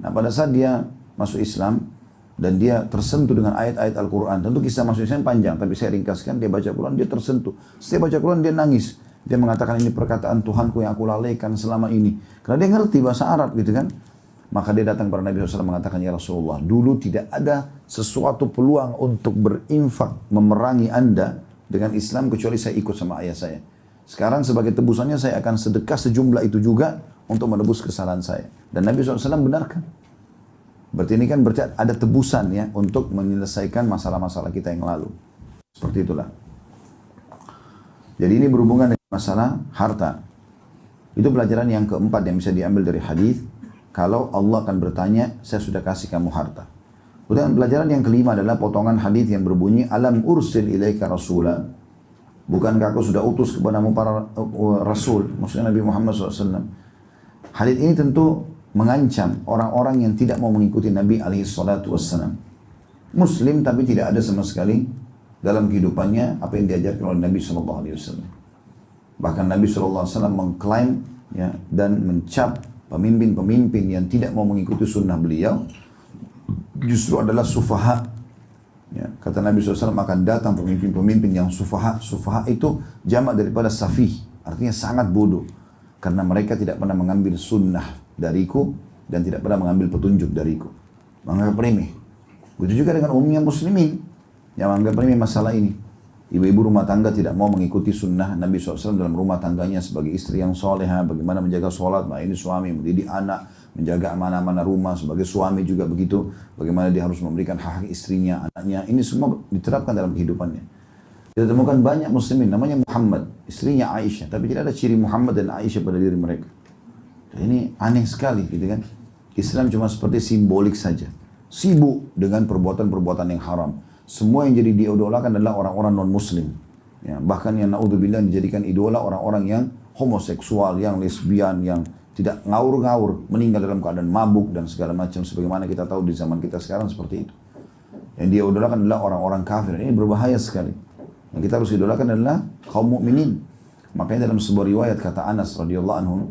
Nah pada saat dia masuk Islam dan dia tersentuh dengan ayat-ayat Al-Quran. Tentu kisah masuk Islam panjang, tapi saya ringkaskan. Dia baca Quran, dia tersentuh. Setiap baca Quran dia nangis. Dia mengatakan ini perkataan Tuhanku yang aku lalaikan selama ini. Karena dia ngerti bahasa Arab gitu kan. Maka dia datang kepada Nabi SAW mengatakan, ya Rasulullah, dulu tidak ada sesuatu peluang untuk berinfak memerangi anda dengan Islam kecuali saya ikut sama ayah saya. Sekarang sebagai tebusannya saya akan sedekah sejumlah itu juga untuk menebus kesalahan saya. Dan Nabi SAW benarkan. Berarti ini kan berarti ada tebusan ya untuk menyelesaikan masalah-masalah kita yang lalu. Seperti itulah. Jadi ini berhubungan dengan masalah harta. Itu pelajaran yang keempat yang bisa diambil dari hadis. Kalau Allah akan bertanya, saya sudah kasih kamu harta. Kemudian pelajaran yang kelima adalah potongan hadis yang berbunyi, alam ursil ilaika rasula. Bukankah aku sudah utus kepadamu para rasul, maksudnya Nabi Muhammad SAW. Hadis ini tentu mengancam orang-orang yang tidak mau mengikuti Nabi SAW. Muslim tapi tidak ada sama sekali dalam kehidupannya apa yang diajarkan oleh Nabi SAW. Bahkan Nabi SAW mengklaim ya, dan mencap pemimpin-pemimpin yang tidak mau mengikuti sunnah beliau justru adalah sufaha. Ya, kata Nabi SAW akan datang pemimpin-pemimpin yang sufaha. Sufaha itu jamak daripada safih, artinya sangat bodoh. Karena mereka tidak pernah mengambil sunnah dariku dan tidak pernah mengambil petunjuk dariku. Menganggap remeh. Begitu juga dengan umumnya muslimin yang menganggap remeh masalah ini. Ibu-ibu rumah tangga tidak mau mengikuti sunnah Nabi SAW dalam rumah tangganya sebagai istri yang soleha, bagaimana menjaga sholat, nah ini suami, mendidik anak, menjaga amanah-amanah rumah, sebagai suami juga begitu, bagaimana dia harus memberikan hak istrinya, anaknya, ini semua diterapkan dalam kehidupannya. Kita temukan banyak muslimin, namanya Muhammad, istrinya Aisyah, tapi tidak ada ciri Muhammad dan Aisyah pada diri mereka. Ini aneh sekali gitu kan. Islam cuma seperti simbolik saja, sibuk dengan perbuatan-perbuatan yang haram. Semua yang jadi diidolakan adalah orang-orang non-muslim. Ya, bahkan yang naudzubillah dijadikan idola orang-orang yang homoseksual, yang lesbian, yang tidak ngaur-ngaur, meninggal dalam keadaan mabuk dan segala macam. Sebagaimana kita tahu di zaman kita sekarang seperti itu. Yang diidolakan adalah orang-orang kafir. Ini berbahaya sekali. Yang kita harus idolakan adalah kaum mukminin. Makanya dalam sebuah riwayat kata Anas radhiyallahu anhu,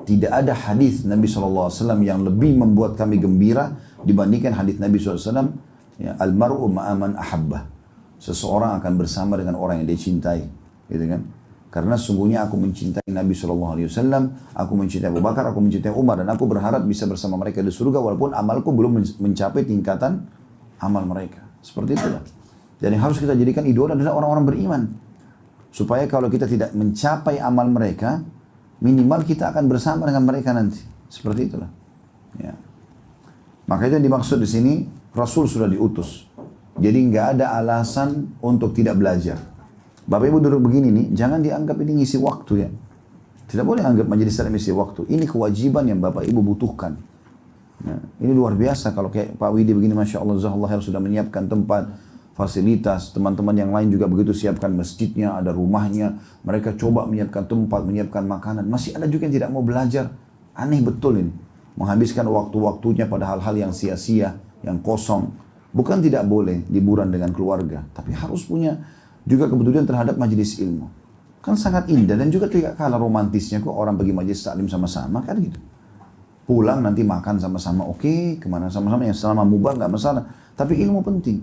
tidak ada hadis Nabi SAW yang lebih membuat kami gembira dibandingkan hadis Nabi SAW. Ya, almar'u ma'aman ahabbah. Seseorang akan bersama dengan orang yang dia cintai, gitu kan? Karena sungguhnya aku mencintai Nabi SAW, aku mencintai Abu Bakar, aku mencintai Umar, dan aku berharap bisa bersama mereka di surga walaupun amalku belum mencapai tingkatan amal mereka. Seperti itulah. Dan yang harus kita jadikan idola adalah orang-orang beriman. Supaya kalau kita tidak mencapai amal mereka, minimal kita akan bersama dengan mereka nanti. Seperti itulah. Ya. Maka itu yang dimaksud di sini. Rasul sudah diutus. Jadi nggak ada alasan untuk tidak belajar. Bapak Ibu duduk begini nih, jangan dianggap ini ngisi waktu ya. Tidak boleh anggap majelis taklim ngisi waktu. Ini kewajiban yang Bapak Ibu butuhkan. Nah, ini luar biasa kalau kayak Pak Widi begini, Masya Allah, Zahullah sudah menyiapkan tempat, fasilitas. Teman-teman yang lain juga begitu siapkan masjidnya, ada rumahnya. Mereka coba menyiapkan tempat, menyiapkan makanan. Masih ada juga yang tidak mau belajar. Aneh betul ini. Menghabiskan waktu-waktunya pada hal-hal yang sia-sia, yang kosong. Bukan tidak boleh liburan dengan keluarga, tapi harus punya juga kepedulian terhadap majelis ilmu. Kan sangat indah dan juga tidak kalah romantisnya kok orang pergi majelis taklim sama-sama kan gitu. Pulang nanti makan sama-sama, oke, kemana sama-sama, yang selama mubah nggak masalah. Tapi ilmu penting.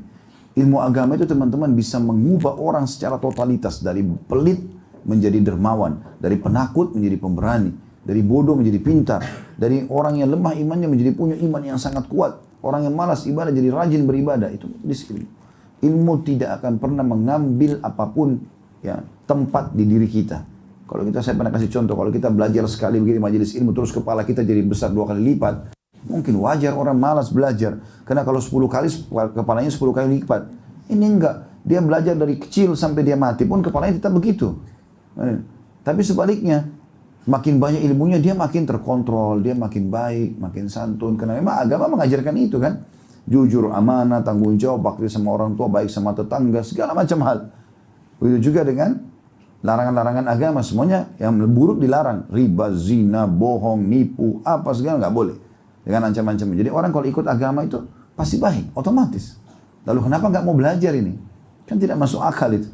Ilmu agama itu teman-teman bisa mengubah orang secara totalitas dari pelit menjadi dermawan, dari penakut menjadi pemberani, dari bodoh menjadi pintar, dari orang yang lemah imannya menjadi punya iman yang sangat kuat. Orang yang malas ibadah jadi rajin beribadah. Itu ilmu. Ilmu tidak akan pernah mengambil apapun ya tempat di diri kita. Kalau kita, saya pernah kasih contoh, kalau kita belajar sekali begini majelis ilmu terus kepala kita jadi besar 2 kali lipat, Mungkin wajar orang malas belajar. Karena kalau 10 kali, kepalanya 10 kali lipat. Ini enggak. Dia belajar dari kecil sampai dia mati pun kepalanya tetap begitu. Tapi sebaliknya, makin banyak ilmunya dia makin terkontrol, dia makin baik, makin santun. Karena memang agama mengajarkan itu kan. Jujur, amanah, tanggung jawab, bakti sama orang tua, baik sama tetangga, segala macam hal. Begitu juga dengan larangan-larangan agama, semuanya yang buruk dilarang. Riba, zina, bohong, nipu, apa segala nggak boleh. Dengan ancam-ancam. Jadi orang kalau ikut agama itu pasti baik, otomatis. Lalu kenapa nggak mau belajar ini? Kan tidak masuk akal itu.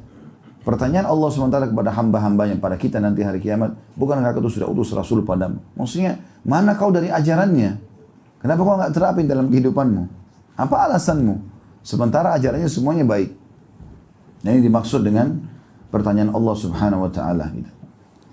Pertanyaan Allah SWT kepada hamba-hambanya pada kita nanti hari kiamat, bukankah kau sudah utus Rasul padamu? Maksudnya, mana kau dari ajarannya? Kenapa kau nggak terapin dalam kehidupanmu? Apa alasanmu? Sementara ajarannya semuanya baik. Nah, ini dimaksud dengan pertanyaan Allah Subhanahu wa taala gitu.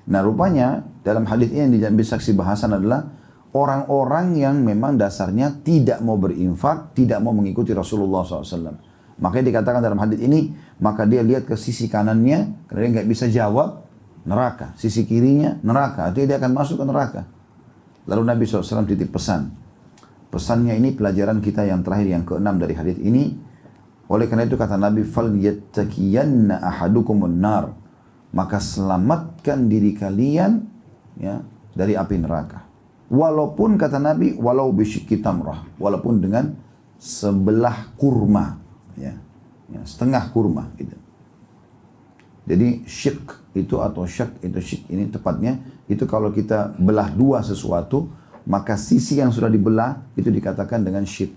Nah, rupanya dalam hadis ini yang bisa saksi bahasan adalah orang-orang yang memang dasarnya tidak mau berinfak, tidak mau mengikuti Rasulullah SAW. Makanya dikatakan dalam hadis ini, maka dia lihat ke sisi kanannya, karena dia nggak bisa jawab, neraka. Sisi kirinya, neraka. Artinya dia akan masuk ke neraka. Lalu Nabi SAW titip pesan. Pesannya ini pelajaran kita yang terakhir, yang ke-6 dari hadis ini. Oleh karena itu kata Nabi, "Falyattaqiyanna ahadukumun nar." Maka selamatkan diri kalian ya dari api neraka. Walaupun kata Nabi, walau bisyikki tamrah, walaupun dengan sebelah kurma, ya, setengah kurma gitu. Jadi syik itu atau syak itu syik ini tepatnya itu kalau kita belah dua sesuatu, maka sisi yang sudah dibelah itu dikatakan dengan syik.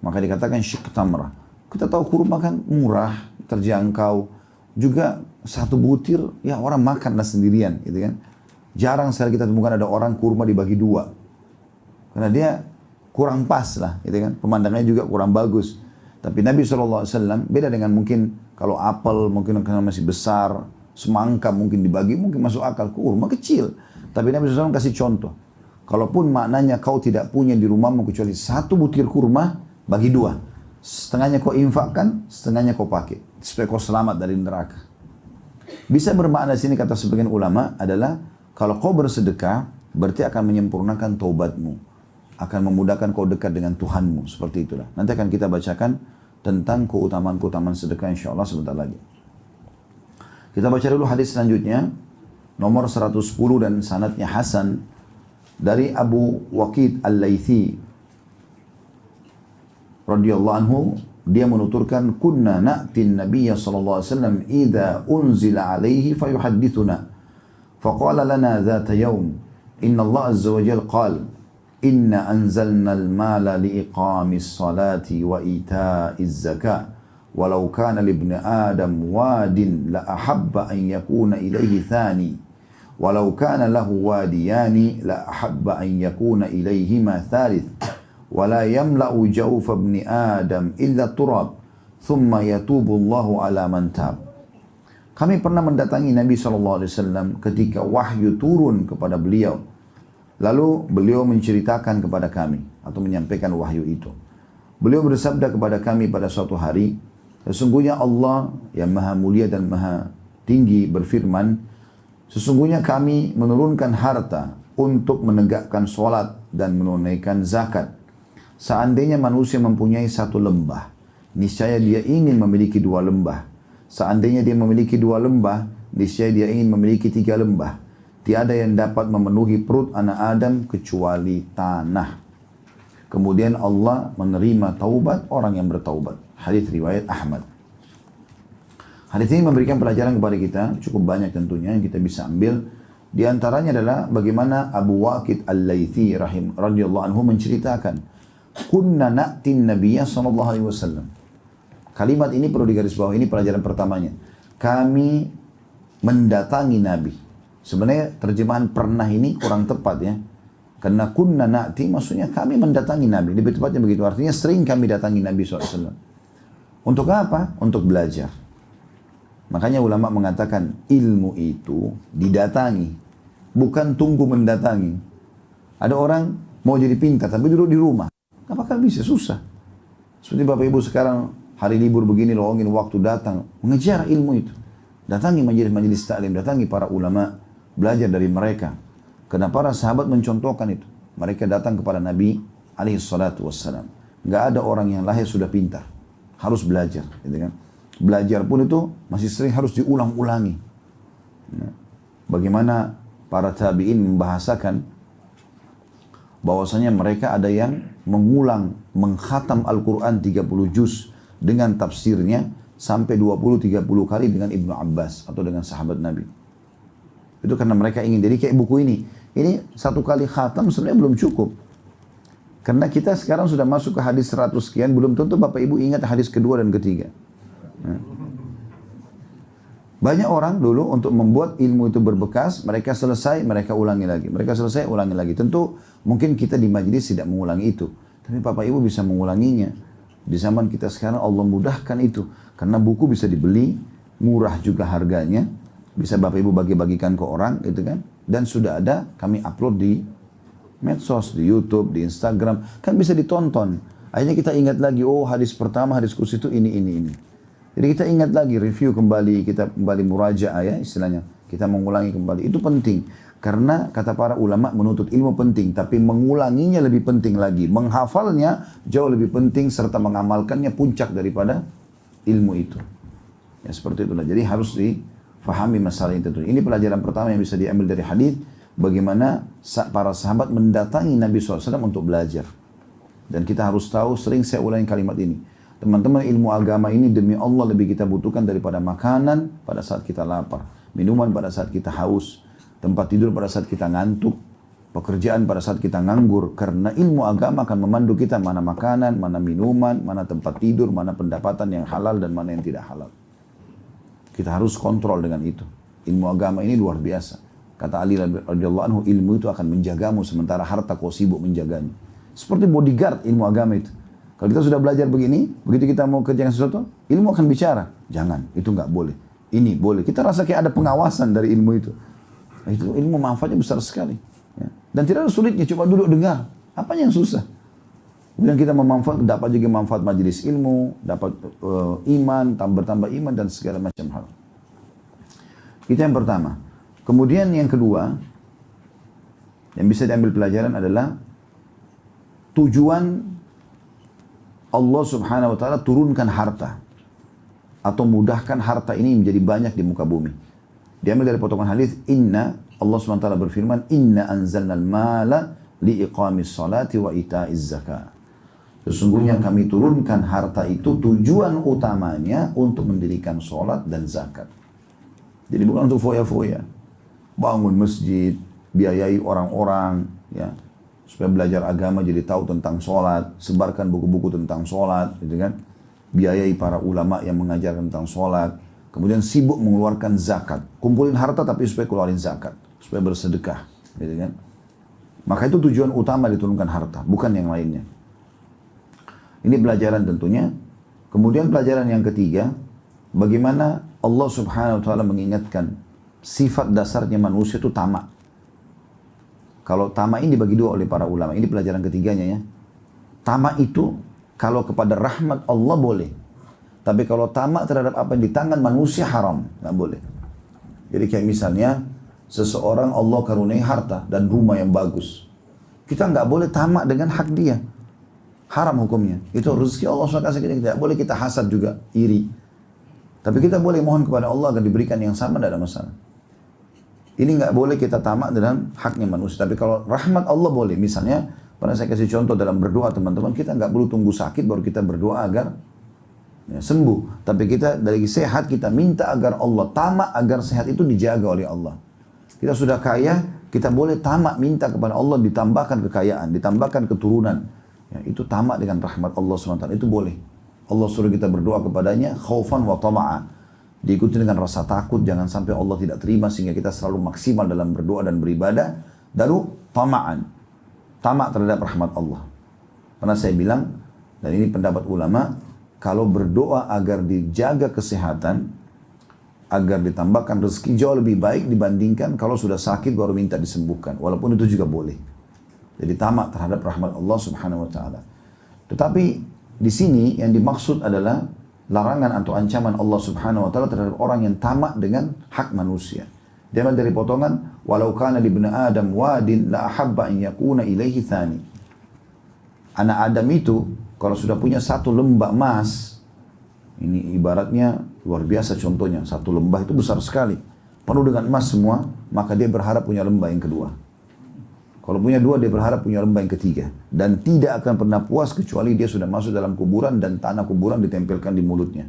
Maka dikatakan syik tamrah. Kita tahu kurma kan murah, terjangkau. Juga satu butir, ya orang makanlah sendirian gitu kan. Jarang sekali kita temukan ada orang kurma dibagi dua. Karena dia kurang pas lah gitu kan. Pemandangannya juga kurang bagus. Tapi Nabi SAW beda dengan mungkin kalau apel mungkin karena masih besar. Semangka mungkin dibagi, mungkin masuk akal. Kurma kecil. Tapi Nabi SAW kasih contoh. Kalaupun maknanya kau tidak punya di rumahmu kecuali satu butir kurma, bagi dua. Setengahnya kau infakkan, setengahnya kau pakai. Supaya kau selamat dari neraka. Bisa bermakna sini kata sebagian ulama adalah, kalau kau bersedekah, berarti akan menyempurnakan taubatmu. Akan memudahkan kau dekat dengan Tuhanmu. Seperti itulah. Nanti akan kita bacakan tentang keutamaan-keutamaan sedekah insyaAllah sebentar lagi. Kita baca dulu hadis selanjutnya. Nomor 110 dan sanadnya Hasan. Dari Abu Waqid Al-Laythi radhiyallahu anhu, dia menuturkan, kunna na'tin nabiyya sallallahu alaihi wasallam idza unzila alaihi fayuhaddithuna faqala lana dhata yawm inna Allah azza wa jalla qala inna anzalna al-mala liiqamis salati wa ita'iz zakah walau kana li ibni adam wadin la ahabba an yakuna ilayhi thani walau kana lahu wadiyani la ahabba an yakuna ilayhima thalith ولا يملأ جوف ابن آدم إلا التراب ثم يتوب الله على من تاب. Kami pernah mendatangi Nabi SAW ketika wahyu turun kepada beliau. Lalu beliau menceritakan kepada kami atau menyampaikan wahyu itu. Beliau bersabda kepada kami pada suatu hari, sesungguhnya Allah yang maha mulia dan maha tinggi berfirman, sesungguhnya kami menurunkan harta untuk menegakkan sholat dan menunaikan zakat. Seandainya manusia mempunyai satu lembah, niscaya dia ingin memiliki dua lembah. Seandainya dia memiliki dua lembah, niscaya dia ingin memiliki tiga lembah. Tiada yang dapat memenuhi perut anak Adam kecuali tanah. Kemudian Allah menerima taubat orang yang bertaubat. Hadis riwayat Ahmad. Hadis ini memberikan pelajaran kepada kita, cukup banyak tentunya yang kita bisa ambil. Di antaranya adalah bagaimana Abu Waqid Al-Laythi radhiyallahu anhu menceritakan, kunna na'tin nabiyya sallallahu alaihi wasallam. Kalimat ini perlu digarisbawahi, ini pelajaran pertamanya. Kami mendatangi Nabi. Sebenarnya terjemahan pernah ini kurang tepat ya. Karena kunna na'ti maksudnya kami mendatangi Nabi. Lebih tepatnya begitu. Artinya sering kami datangi Nabi SAW. Untuk apa? Untuk belajar. Makanya ulama mengatakan ilmu itu didatangi. Bukan tunggu mendatangi. Ada orang mau jadi pintar tapi duduk di rumah. Apakah bisa? Susah. Seperti Bapak Ibu sekarang hari libur begini lowongin waktu datang. Mengejar ilmu itu. Datangi majelis-majelis taklim. Datangi para ulama. Belajar dari mereka. Karena para sahabat mencontohkan itu. Mereka datang kepada Nabi alaihi salatu wassalam. Nggak ada orang yang lahir sudah pintar. Harus belajar. Gitu kan? Belajar pun itu masih sering harus diulang-ulangi. Ya. Bagaimana para tabi'in membahasakan bahwasanya mereka ada yang mengulang, mengkhatam Al-Quran 30 juz dengan tafsirnya sampai 20-30 kali dengan Ibnu Abbas atau dengan sahabat Nabi. Itu karena mereka ingin. Jadi kayak buku ini. Ini satu kali khatam sebenarnya belum cukup. Karena kita sekarang sudah masuk ke hadis 100 sekian, belum tentu Bapak Ibu ingat hadis kedua dan ketiga. Banyak orang dulu untuk membuat ilmu itu berbekas, mereka selesai, mereka ulangi lagi. Mereka selesai, ulangi lagi. Tentu mungkin kita di majelis tidak mengulangi itu. Tapi Bapak Ibu bisa mengulanginya. Di zaman kita sekarang Allah mudahkan itu. Karena buku bisa dibeli, murah juga harganya. Bisa Bapak Ibu bagi-bagikan ke orang gitu kan. Dan sudah ada kami upload di medsos, di YouTube, di Instagram. Kan bisa ditonton. Akhirnya kita ingat lagi, oh hadis pertama, hadis kursi itu ini. Jadi kita ingat lagi, review kembali, kita kembali murajaah ya istilahnya. Kita mengulangi kembali. Itu penting. Karena kata para ulama menuntut ilmu penting. Tapi mengulanginya lebih penting lagi. Menghafalnya jauh lebih penting serta mengamalkannya puncak daripada ilmu itu. Ya seperti itulah. Jadi harus difahami masalah itu. Ini pelajaran pertama yang bisa diambil dari hadis. Bagaimana para sahabat mendatangi Nabi SAW untuk belajar. Dan kita harus tahu, sering saya ulangi kalimat ini. Teman-teman, ilmu agama ini demi Allah lebih kita butuhkan daripada makanan pada saat kita lapar. Minuman pada saat kita haus. Tempat tidur pada saat kita ngantuk. Pekerjaan pada saat kita nganggur. Karena ilmu agama akan memandu kita mana makanan, mana minuman, mana tempat tidur, mana pendapatan yang halal dan mana yang tidak halal. Kita harus kontrol dengan itu. Ilmu agama ini luar biasa. Kata Ali radhiyallahu anhu, ilmu itu akan menjagamu sementara harta kau sibuk menjaganya. Seperti bodyguard ilmu agama itu. Kalau kita sudah belajar begini, begitu kita mau kerjakan sesuatu, ilmu akan bicara. Jangan, itu nggak boleh. Ini boleh. Kita rasa kayak ada pengawasan dari ilmu itu. Nah, itu ilmu manfaatnya besar sekali. Ya. Dan tidak ada sulitnya, cuma duduk dengar. Apa yang susah? Kemudian kita dapat juga manfaat majelis ilmu, dapat iman, bertambah iman dan segala macam hal. Itu yang pertama. Kemudian yang kedua, yang bisa diambil pelajaran adalah tujuan Allah subhanahu wa ta'ala turunkan harta. Atau mudahkan harta ini menjadi banyak di muka bumi. Diambil dari potongan hadis, Allah subhanahu wa ta'ala berfirman, Inna anzalnal mala liiqamis salati wa ita'iz zakah. Sesungguhnya kami turunkan harta itu tujuan utamanya untuk mendirikan sholat dan zakat. Jadi bukan untuk foya-foya. Bangun masjid, biayai orang-orang, ya, supaya belajar agama jadi tahu tentang sholat, sebarkan buku-buku tentang sholat, gitu kan? Biayai para ulama yang mengajarkan tentang sholat, kemudian sibuk mengeluarkan zakat, kumpulin harta tapi supaya keluarin zakat, supaya bersedekah, gitu kan? Maka itu tujuan utama diturunkan harta, bukan yang lainnya. Ini pelajaran tentunya. Kemudian pelajaran yang ketiga, bagaimana Allah Subhanahu wa ta'ala mengingatkan sifat dasarnya manusia itu tamak. Kalau tamak ini dibagi dua oleh para ulama. Ini pelajaran ketiganya ya. Tamak itu kalau kepada rahmat Allah boleh. Tapi kalau tamak terhadap apa yang di tangan manusia haram. Nggak boleh. Jadi kayak misalnya seseorang Allah karuniai harta dan rumah yang bagus. Kita nggak boleh tamak dengan hak dia. Haram hukumnya. Itu rezeki Allah SWT kita. Tidak boleh kita hasad juga, iri. Tapi kita boleh mohon kepada Allah agar diberikan yang sama, tidak ada masalah. Ini nggak boleh kita tamak dengan haknya manusia. Tapi kalau rahmat Allah boleh. Misalnya, pernah saya kasih contoh dalam berdoa teman-teman, kita nggak perlu tunggu sakit baru kita berdoa agar ya, sembuh. Tapi kita dari sehat kita minta agar Allah tamak agar sehat itu dijaga oleh Allah. Kita sudah kaya, kita boleh tamak minta kepada Allah ditambahkan kekayaan, ditambahkan keturunan. Ya, itu tamak dengan rahmat Allah SWT. Itu boleh. Allah suruh kita berdoa kepadanya khaufan wa tama'a. Diikuti dengan rasa takut, jangan sampai Allah tidak terima sehingga kita selalu maksimal dalam berdoa dan beribadah. Lalu tama'an, tamak terhadap rahmat Allah. Pernah saya bilang, dan ini pendapat ulama, kalau berdoa agar dijaga kesehatan, agar ditambahkan rezeki jauh lebih baik dibandingkan kalau sudah sakit baru minta disembuhkan. Walaupun itu juga boleh. Jadi tamak terhadap rahmat Allah Subhanahu wa ta'ala. Tetapi di sini yang dimaksud adalah larangan atau ancaman Allah Subhanahu wa ta'ala terhadap orang yang tamak dengan hak manusia. Dia dari potongan walau kana li ibni adam wadin la ahabba an yakuna ilaihi thani. anak Adam itu kalau sudah punya satu lembah emas, ini ibaratnya luar biasa contohnya, satu lembah itu besar sekali, penuh dengan emas semua, maka dia berharap punya lembah yang kedua. Kalau punya dua, dia berharap punya lembah yang ketiga. Dan tidak akan pernah puas kecuali dia sudah masuk dalam kuburan dan tanah kuburan ditempelkan di mulutnya.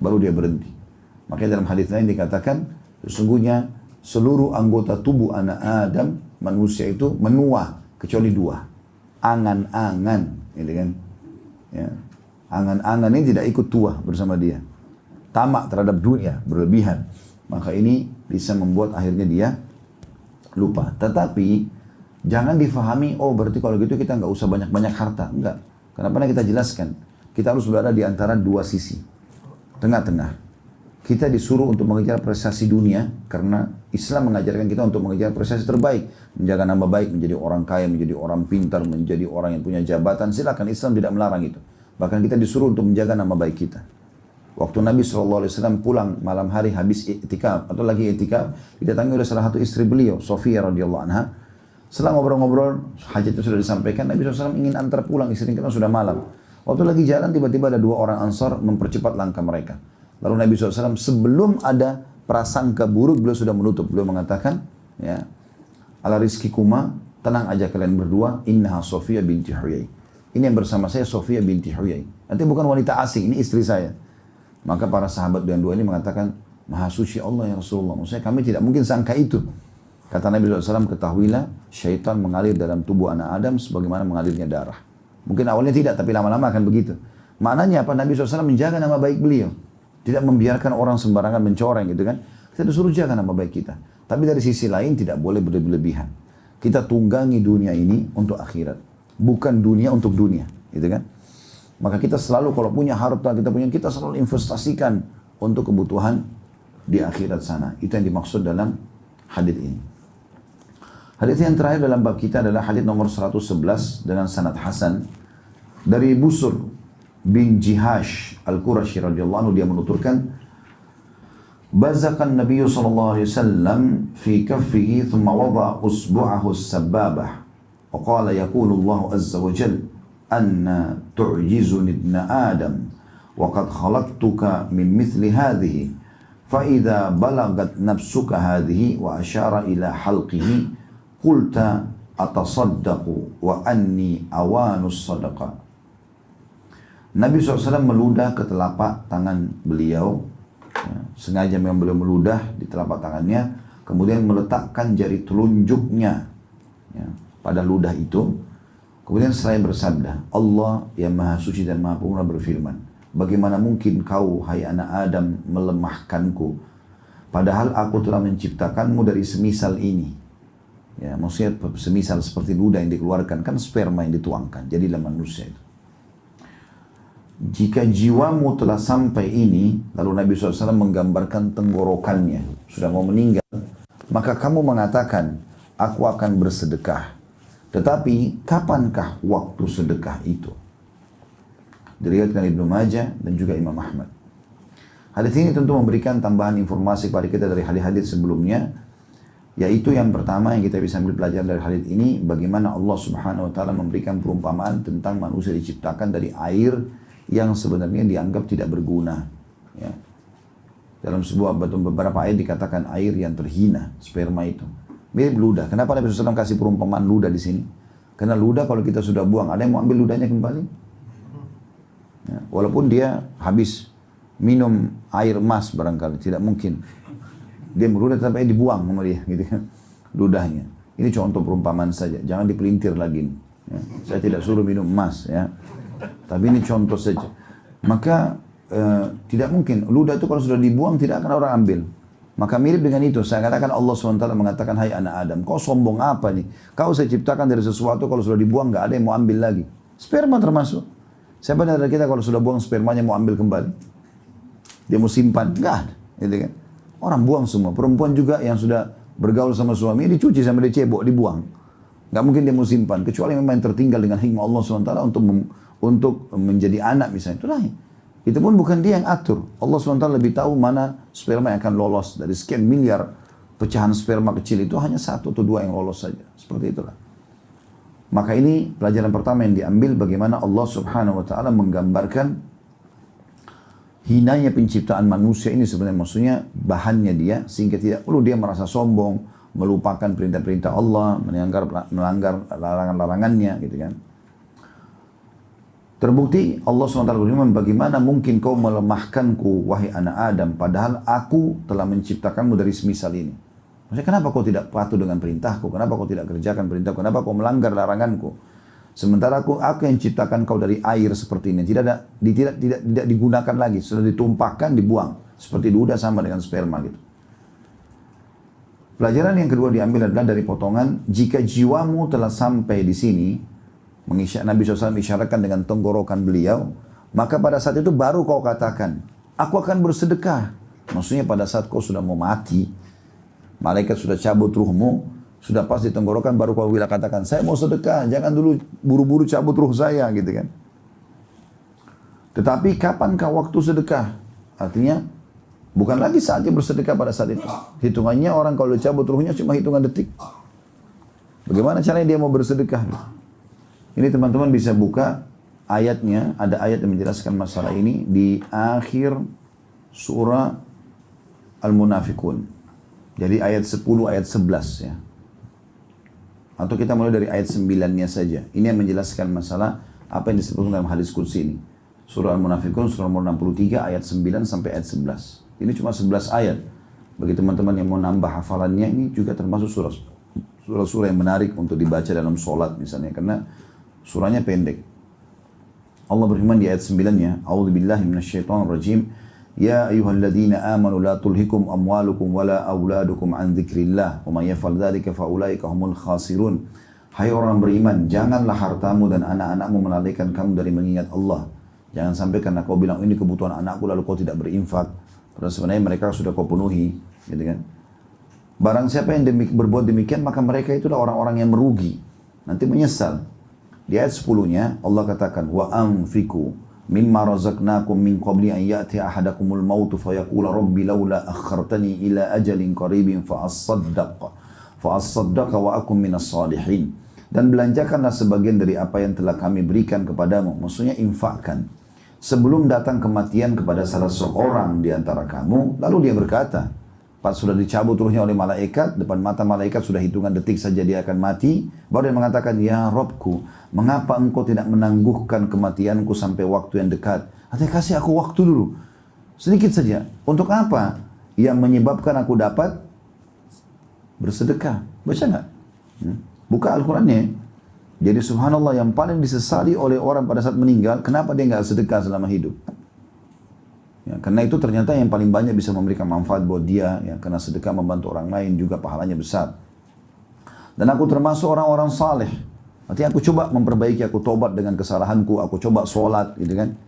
Baru dia berhenti. Makanya dalam hadis lain dikatakan, sesungguhnya seluruh anggota tubuh anak Adam, manusia itu menua, kecuali dua. Angan-angan, gitu kan. Ya. Angan-angan ini tidak ikut tua bersama dia. Tamak terhadap dunia, berlebihan. Maka ini bisa membuat akhirnya dia lupa. Tetapi jangan difahami, oh berarti kalau gitu kita nggak usah banyak-banyak harta. Enggak. Kenapa kita jelaskan? Kita harus berada di antara dua sisi. Tengah-tengah. Kita disuruh untuk mengejar prestasi dunia, karena Islam mengajarkan kita untuk mengejar prestasi terbaik. Menjaga nama baik, menjadi orang kaya, menjadi orang pintar, menjadi orang yang punya jabatan. Silakan, Islam tidak melarang itu. Bahkan kita disuruh untuk menjaga nama baik kita. Waktu Nabi SAW pulang malam hari habis i'tikaf, atau lagi i'tikaf, didatangi oleh salah satu istri beliau, Sofia radhiyallahu anha. Setelah ngobrol-ngobrol, hajatnya sudah disampaikan, Nabi SAW ingin antar pulang istri karena sudah malam. Waktu lagi jalan, tiba-tiba ada dua orang Ansar mempercepat langkah mereka. Lalu Nabi SAW sebelum ada prasangka buruk, beliau sudah menutup. Beliau mengatakan, ya, ala rizkikuma, tenang aja kalian berdua, innaha Sofia binti Huyai. Ini yang bersama saya Sofia binti Huyai. Nanti bukan wanita asing, ini istri saya. Maka para sahabat yang dua ini mengatakan, Maha suci Allah ya Rasulullah. Maksudnya kami tidak mungkin sangka itu. Kata Nabi SAW, ketahuilah syaitan mengalir dalam tubuh anak Adam sebagaimana mengalirnya darah. Mungkin awalnya tidak, tapi lama-lama akan begitu. Maknanya apa? Nabi SAW menjaga nama baik beliau. Tidak membiarkan orang sembarangan mencoreng gitu kan. Kita disuruh jaga nama baik kita. Tapi dari sisi lain tidak boleh berlebihan. Kita tunggangi dunia ini untuk akhirat. Bukan dunia untuk dunia. Gitu kan. Maka kita selalu kalau punya harta, kita selalu investasikan untuk kebutuhan di akhirat sana. Itu yang dimaksud dalam hadis ini. Hadis yang terakhir dalam bab kita adalah hadis nomor 111 dengan sanad hasan dari Busur bin Jihash Al-Qurashi radhiyallahu anhu. Dia menuturkan, bazakan Nabi sallallahu alaihi wasallam fi kaffihi thumma wada usbu'ahu as-sabbabah wa qala yaqulu Allah azza wa jalla anna tu'jizuni ibn Adam wa qad khalaqtuka min mithli hadhihi fa idza balagat nafsuka hadhihi wa asyara ila halqihi qulta atasaddaqu wa anni awanus sadaqah. Nabi SAW meludah ke telapak tangan beliau, ya, sengaja memang beliau meludah di telapak tangannya, kemudian meletakkan jari telunjuknya, ya, pada ludah itu. Kemudian saya bersabda, Allah yang maha suci dan maha pemurah berfirman, bagaimana mungkin kau, hai anak Adam, melemahkanku, padahal aku telah menciptakanmu dari semisal ini. Ya, maksudnya semisal seperti ludah yang dikeluarkan, kan sperma yang dituangkan, jadilah manusia itu. Jika jiwamu telah sampai ini, lalu Nabi SAW menggambarkan tenggorokannya, sudah mau meninggal, maka kamu mengatakan, aku akan bersedekah. Tetapi, kapankah waktu sedekah itu? Diriwayatkan Ibnu Majah dan juga Imam Ahmad. Hadis ini tentu memberikan tambahan informasi kepada kita dari hadis-hadis sebelumnya, yaitu yang pertama yang kita bisa ambil pelajaran dari hadis ini, bagaimana Allah Subhanahu wa taala memberikan perumpamaan tentang manusia diciptakan dari air yang sebenarnya dianggap tidak berguna. Ya. Dalam beberapa ayat dikatakan air yang terhina, sperma itu. Mirip ludah. Kenapa Nabi SAW kasih perumpamaan ludah di sini? Karena ludah kalau kita sudah buang, ada yang mau ambil ludahnya kembali? Ya. Walaupun dia habis minum air emas barangkali, tidak mungkin. Dia meludah sampai dibuang sama dia, gitu kan, ludahnya. Ini contoh perumpamaan saja, jangan dipelintir lagi. Ya. Saya tidak suruh minum emas, ya. Tapi ini contoh saja. Maka tidak mungkin, ludah itu kalau sudah dibuang tidak akan orang ambil. Maka mirip dengan itu, saya katakan Allah SWT mengatakan, hai anak Adam, kau sombong apa nih? Kau saya ciptakan dari sesuatu, kalau sudah dibuang nggak ada yang mau ambil lagi. Sperma termasuk. Siapa dari kita kalau sudah buang spermanya mau ambil kembali? Dia mau simpan? Nggak ada. Gitu kan? Orang buang semua. Perempuan juga yang sudah bergaul sama suami, dicuci sama dia cebok, dibuang. Gak mungkin dia mau simpan. Kecuali memang yang tertinggal dengan hikmah Allah SWT untuk menjadi anak misalnya. Itu lain. Itu pun bukan dia yang atur. Allah SWT lebih tahu mana sperma yang akan lolos. Dari sekian miliar pecahan sperma kecil itu hanya 1 atau 2 yang lolos saja. Seperti itulah. Maka ini pelajaran pertama yang diambil bagaimana Allah Subhanahu wa taala menggambarkan hinanya penciptaan manusia ini sebenarnya, maksudnya bahannya dia, sehingga tidak perlu dia merasa sombong, melupakan perintah-perintah Allah, melanggar larangan-larangannya gitu kan. Terbukti Allah SWT berfirman, bagaimana mungkin kau melemahkanku wahai anak Adam, padahal aku telah menciptakanmu dari semisal ini. Maksudnya kenapa kau tidak patuh dengan perintahku? Kenapa kau tidak kerjakan perintahku? Kenapa kau melanggar laranganku? Sementara aku yang ciptakan kau dari air seperti ini. Tidak digunakan lagi. Sudah ditumpahkan, dibuang. Seperti duda sama dengan sperma gitu. Pelajaran yang kedua diambil adalah dari potongan, jika jiwamu telah sampai di sini, Nabi SAW isyaratkan dengan tenggorokan beliau, maka pada saat itu baru kau katakan, aku akan bersedekah. Maksudnya pada saat kau sudah mau mati, malaikat sudah cabut ruhmu, sudah pas di tenggorokan, baru kau bila katakan, saya mau sedekah, jangan dulu buru-buru cabut ruh saya gitu kan. Tetapi kapankah waktu sedekah? Artinya bukan lagi saatnya bersedekah pada saat itu. Hitungannya orang kalau cabut ruhnya cuma hitungan detik. Bagaimana caranya dia mau bersedekah? Ini teman-teman bisa buka ayatnya, ada ayat yang menjelaskan masalah ini di akhir surah Al-Munafiqun. Jadi ayat 10, ayat 11 ya. Atau kita mulai dari ayat 9-nya saja. Ini yang menjelaskan masalah apa yang disebutkan dalam hadis qudsi ini. Surah Al-Munafiqun, surah nomor 63, ayat 9 sampai ayat 11. Ini cuma 11 ayat. Bagi teman-teman yang mau nambah hafalannya, ini juga termasuk surah-surah yang menarik untuk dibaca dalam sholat misalnya. Karena surahnya pendek. Allah berfirman di ayat 9-nya, A'udzubillahi minasyaitonirrajim. Ya ayyuhalladzina amanu la tulhikum amwalukum wala auladukum an dzikrillah wa may yaf'al dzalika fa ulaika humul khasirun. Hai orang beriman, janganlah hartamu dan anak-anakmu melalaikan kamu dari mengingat Allah. Jangan sampai karena kau bilang ini kebutuhan anakku lalu kau tidak berinfak. Padahal sebenarnya mereka sudah kau penuhi, gitu kan? Barang siapa yang berbuat demikian maka mereka itulah orang-orang yang merugi. Nanti menyesal. Di ayat 10-nya Allah katakan wa anfiqu mimma razaqnakum min qabli an ya'ti ahadakumul maut fa yaqula rabbi laula akhartani ila ajalin qaribin fa asaddaqa wa akum minas salihin. Dan belanjakanlah sebagian dari apa yang telah kami berikan kepadamu, maksudnya infakkan sebelum datang kematian kepada salah seorang di antara kamu. Lalu dia berkata, pas sudah dicabut ruhnya oleh malaikat, depan mata malaikat sudah hitungan detik saja dia akan mati, baru dia mengatakan, ya Robku, mengapa engkau tidak menangguhkan kematianku sampai waktu yang dekat? Artinya kasih aku waktu dulu, sedikit saja. Untuk apa? Yang menyebabkan aku dapat bersedekah. Baca nggak? Buka Al-Qurannya. Jadi subhanallah, yang paling disesali oleh orang pada saat meninggal, kenapa dia nggak sedekah selama hidup? Ya, karena itu ternyata yang paling banyak bisa memberikan manfaat buat dia, ya, karena sedekah membantu orang lain juga pahalanya besar. Dan aku termasuk orang-orang saleh. Artinya aku coba memperbaiki, aku tobat dengan kesalahanku, aku coba sholat, gitu kan.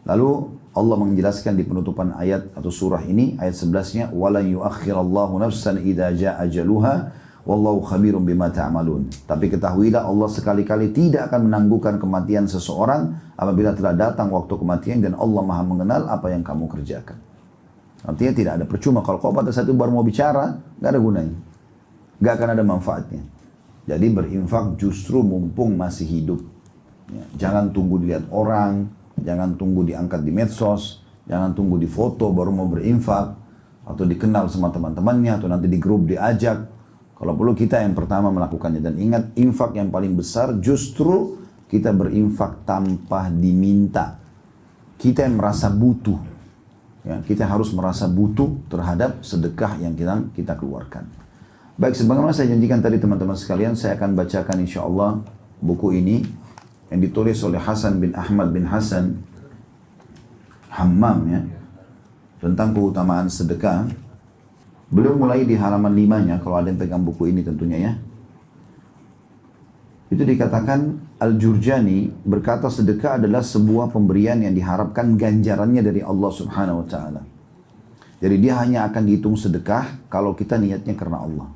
Lalu Allah menjelaskan di penutupan ayat atau surah ini, ayat 11-nya, وَلَنْ يُؤَخِّرَ اللَّهُ نَفْسًا إِذَا جَاءَ أَجَلُهَا Wallahu khabirum bima ta'malun. Tapi ketahuilah Allah sekali-kali tidak akan menangguhkan kematian seseorang apabila telah datang waktu kematian, dan Allah Maha mengenal apa yang kamu kerjakan. Artinya tidak ada percuma kalau kau pada saat itu baru mau bicara, nggak ada gunanya, nggak akan ada manfaatnya. Jadi berinfak justru mumpung masih hidup. Ya, jangan tunggu dilihat orang, jangan tunggu diangkat di medsos, jangan tunggu di foto baru mau berinfak, atau dikenal sama teman-temannya, atau nanti di grup diajak. Kalau perlu kita yang pertama melakukannya. Dan ingat, infak yang paling besar justru kita berinfak tanpa diminta. Kita yang merasa butuh. Ya, kita harus merasa butuh terhadap sedekah yang kita keluarkan. Baik, sebagaimana saya janjikan tadi teman-teman sekalian, saya akan bacakan insya Allah buku ini yang ditulis oleh Hasan bin Ahmad bin Hasan Hammam, ya, tentang keutamaan sedekah. Beliau mulai di halaman 5-nya, kalau ada yang pegang buku ini tentunya ya. Itu dikatakan, Al-Jurjani berkata sedekah adalah sebuah pemberian yang diharapkan ganjarannya dari Allah Subhanahu wa Ta'ala. Jadi dia hanya akan dihitung sedekah kalau kita niatnya karena Allah.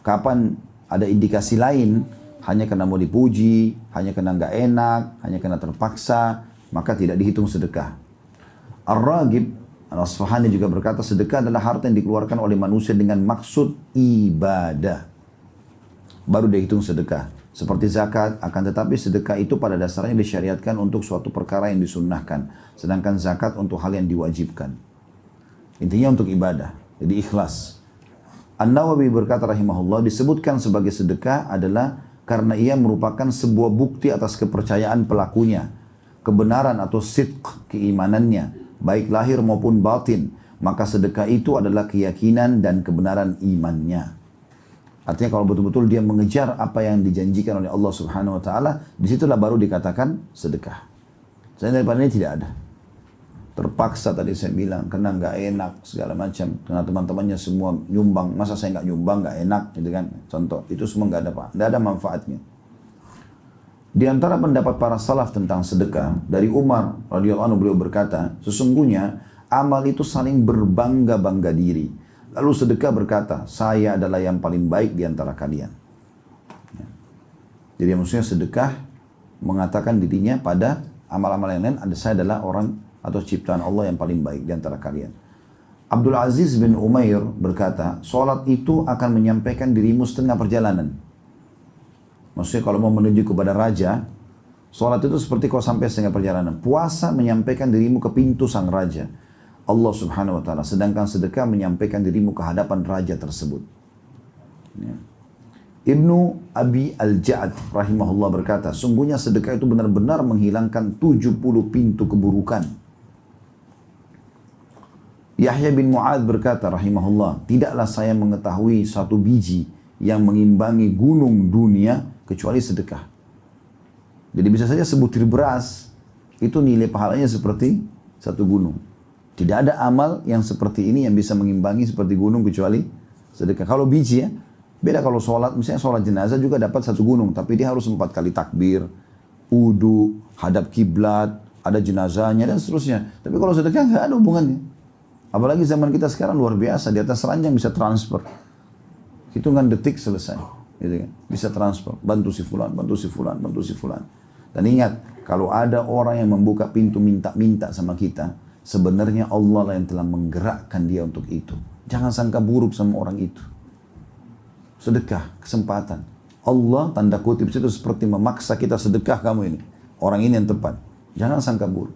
Kapan ada indikasi lain, hanya karena mau dipuji, hanya karena nggak enak, hanya karena terpaksa, maka tidak dihitung sedekah. Ar-Raghib Al-Asfahani juga berkata sedekah adalah harta yang dikeluarkan oleh manusia dengan maksud ibadah. Baru dia hitung sedekah. seperti zakat, akan tetapi sedekah itu pada dasarnya disyariatkan untuk suatu perkara yang disunnahkan, sedangkan zakat untuk hal yang diwajibkan. Intinya untuk ibadah, jadi ikhlas. An-Nawawi berkata rahimahullah, disebutkan sebagai sedekah adalah karena ia merupakan sebuah bukti atas kepercayaan pelakunya, kebenaran atau sidq keimanannya, baik lahir maupun batin. Maka sedekah itu adalah keyakinan dan kebenaran imannya. Artinya kalau betul-betul dia mengejar apa yang dijanjikan oleh Allah Subhanahu Wa Taala, disitulah baru dikatakan sedekah. Saya daripada ini tidak ada. Terpaksa tadi saya bilang, karena nggak enak segala macam, karena teman-temannya semua nyumbang, masa saya nggak nyumbang, nggak enak, gitu kan? Contoh, itu semua nggak ada manfaatnya. Di antara pendapat para salaf tentang sedekah, dari Umar radhiyallahu anhu beliau berkata, sesungguhnya amal itu saling berbangga-bangga diri. Lalu sedekah berkata, saya adalah yang paling baik di antara kalian. Jadi maksudnya sedekah mengatakan dirinya pada amal-amal yang lain, saya adalah orang atau ciptaan Allah yang paling baik di antara kalian. Abdul Aziz bin Umair berkata, sholat itu akan menyampaikan dirimu setengah perjalanan. Maksudnya kalau mau menuju kepada raja, sholat itu seperti kau sampai setengah perjalanan. Puasa menyampaikan dirimu ke pintu sang raja, Allah Subhanahu Wa Taala. Sedangkan sedekah menyampaikan dirimu ke hadapan raja tersebut. Ya. Ibnu Abi Al-Ja'ad rahimahullah berkata, sungguhnya sedekah itu benar-benar menghilangkan 70 pintu keburukan. Yahya bin Mu'adz berkata rahimahullah, tidaklah saya mengetahui satu biji yang mengimbangi gunung dunia kecuali sedekah. Jadi bisa saja sebutir beras itu nilai pahalanya seperti satu gunung. Tidak ada amal yang seperti ini yang bisa mengimbangi seperti gunung kecuali sedekah. Kalau biji ya, beda kalau sholat, misalnya sholat jenazah juga dapat satu gunung, tapi dia harus 4 kali takbir, wudu, hadap kiblat, ada jenazahnya dan seterusnya. Tapi kalau sedekah nggak ada hubungannya. Apalagi zaman kita sekarang luar biasa, di atas ranjang bisa transfer. Hitungan detik selesai. Gitu kan? Bisa transfer, bantu si fulan, bantu si fulan, bantu si fulan. Dan ingat, kalau ada orang yang membuka pintu minta-minta sama kita, sebenarnya Allah lah yang telah menggerakkan dia untuk itu. Jangan sangka buruk sama orang itu. Sedekah, kesempatan. Allah tanda kutip itu seperti memaksa kita sedekah kamu ini. Orang ini yang tepat. Jangan sangka buruk.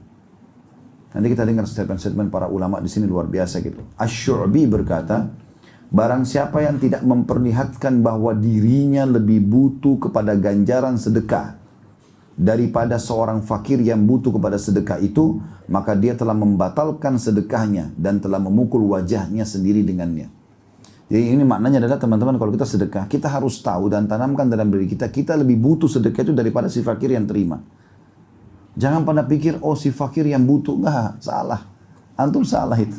Nanti kita dengar statement-statement para ulama di sini luar biasa gitu. Asy-Syu'bi berkata, barang siapa yang tidak memperlihatkan bahwa dirinya lebih butuh kepada ganjaran sedekah daripada seorang fakir yang butuh kepada sedekah itu, maka dia telah membatalkan sedekahnya dan telah memukul wajahnya sendiri dengannya. Jadi ini maknanya adalah teman-teman, kalau kita sedekah, kita harus tahu dan tanamkan dalam diri kita, kita lebih butuh sedekah itu daripada si fakir yang terima. Jangan pernah pikir, oh si fakir yang butuh. Enggak, salah. Antum salah itu.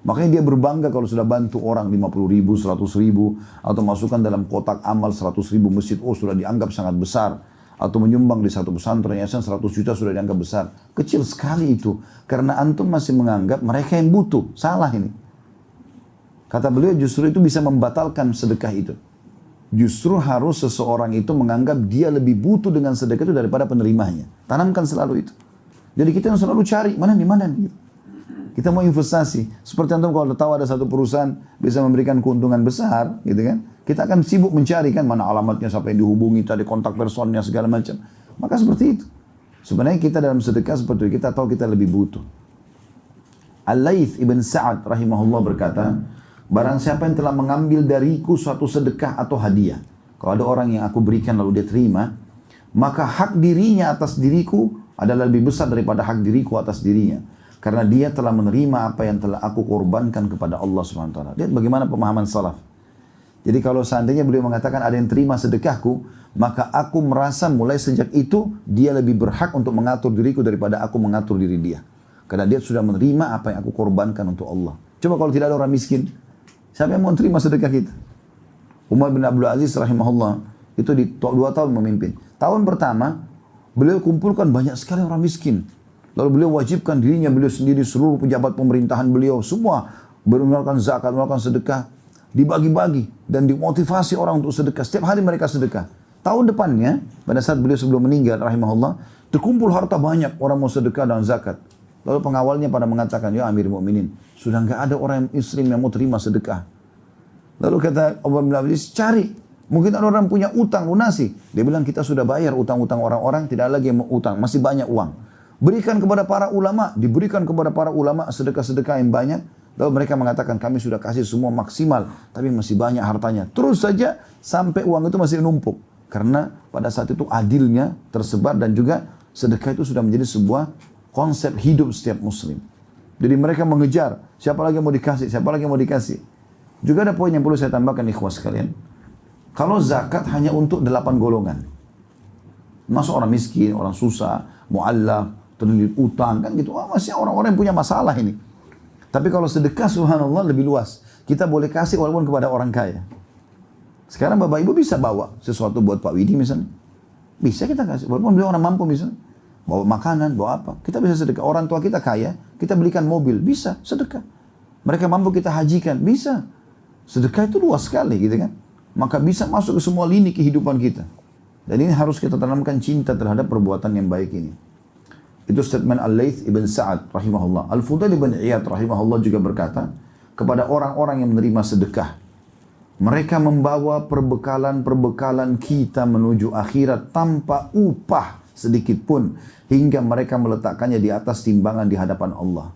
Makanya dia berbangga kalau sudah bantu orang 50 ribu, 100 ribu, atau masukkan dalam kotak amal 100 ribu masjid, oh sudah dianggap sangat besar. Atau menyumbang di satu pesantren yayasan 100 juta sudah dianggap besar. Kecil sekali itu. Karena antum masih menganggap mereka yang butuh. Salah ini. Kata beliau justru itu bisa membatalkan sedekah itu. Justru harus seseorang itu menganggap dia lebih butuh dengan sedekah itu daripada penerimanya. Tanamkan selalu itu. Jadi kita yang selalu cari, mana nih, mana nih. Kita mau investasi. Seperti antum kalau tahu ada satu perusahaan bisa memberikan keuntungan besar, gitu kan. Kita akan sibuk mencari kan mana alamatnya, siapa yang dihubungi, tadi kontak personnya segala macam. Maka seperti itu. Sebenarnya kita dalam sedekah seperti itu, kita tahu kita lebih butuh. Al-Laits ibn Sa'ad rahimahullah berkata, barang siapa yang telah mengambil dariku suatu sedekah atau hadiah, kalau ada orang yang aku berikan lalu dia terima, maka hak dirinya atas diriku adalah lebih besar daripada hak diriku atas dirinya. Karena dia telah menerima apa yang telah aku korbankan kepada Allah SWT. Lihat bagaimana pemahaman salaf. Jadi kalau seandainya beliau mengatakan ada yang terima sedekahku, maka aku merasa mulai sejak itu dia lebih berhak untuk mengatur diriku daripada aku mengatur diri dia. Karena dia sudah menerima apa yang aku korbankan untuk Allah. Coba kalau tidak ada orang miskin, siapa yang mau terima sedekah kita? Umar bin Abdul Aziz rahimahullah, itu di 2 tahun memimpin. Tahun pertama, beliau kumpulkan banyak sekali orang miskin. Lalu beliau wajibkan dirinya, beliau sendiri, seluruh pejabat pemerintahan beliau, semua mengeluarkan zakat, mengeluarkan sedekah, dibagi-bagi dan dimotivasi orang untuk sedekah. Setiap hari mereka sedekah. Tahun depannya, pada saat beliau sebelum meninggal rahimahullah, terkumpul harta banyak, orang mau sedekah dan zakat. Lalu pengawalnya pada mengatakan, ya Amir Mu'minin, sudah enggak ada orang muslim yang mau terima sedekah. Lalu kata Umar bin Abdul Aziz, cari Mungkin ada orang punya utang, lunasi. Dia bilang kita sudah bayar utang-utang orang-orang, tidak lagi yang mau utang, masih banyak uang. Berikan kepada para ulama, diberikan kepada para ulama sedekah-sedekah yang banyak. Lalu mereka mengatakan kami sudah kasih semua maksimal, tapi masih banyak hartanya. Terus saja sampai uang itu masih numpuk. Karena pada saat itu adilnya tersebar dan juga sedekah itu sudah menjadi sebuah konsep hidup setiap muslim. Jadi mereka mengejar, siapa lagi yang mau dikasih, siapa lagi yang mau dikasih. Juga ada poin yang perlu saya tambahkan ikhwah sekalian. Kalau zakat hanya untuk 8 golongan. Masuk orang miskin, orang susah, mu'allaf, terlilit utang, kan gitu. Masih orang-orang yang punya masalah ini. Tapi kalau sedekah subhanallah lebih luas. Kita boleh kasih walaupun kepada orang kaya. Sekarang bapak ibu bisa bawa sesuatu buat Pak Widi misalnya. Bisa kita kasih, walaupun beliau orang mampu misalnya. Bawa makanan, bawa apa. Kita bisa sedekah. Orang tua kita kaya, kita belikan mobil, bisa sedekah. Mereka mampu kita hajikan, bisa. Sedekah itu luas sekali gitu kan. Maka bisa masuk ke semua lini kehidupan kita. Dan ini harus kita tanamkan cinta terhadap perbuatan yang baik ini. Itu statement Al-Layth ibn Sa'ad rahimahullah. Al-Fudail ibn Iyad rahimahullah juga berkata, kepada orang-orang yang menerima sedekah, mereka membawa perbekalan-perbekalan kita menuju akhirat tanpa upah sedikit pun, hingga mereka meletakkannya di atas timbangan di hadapan Allah.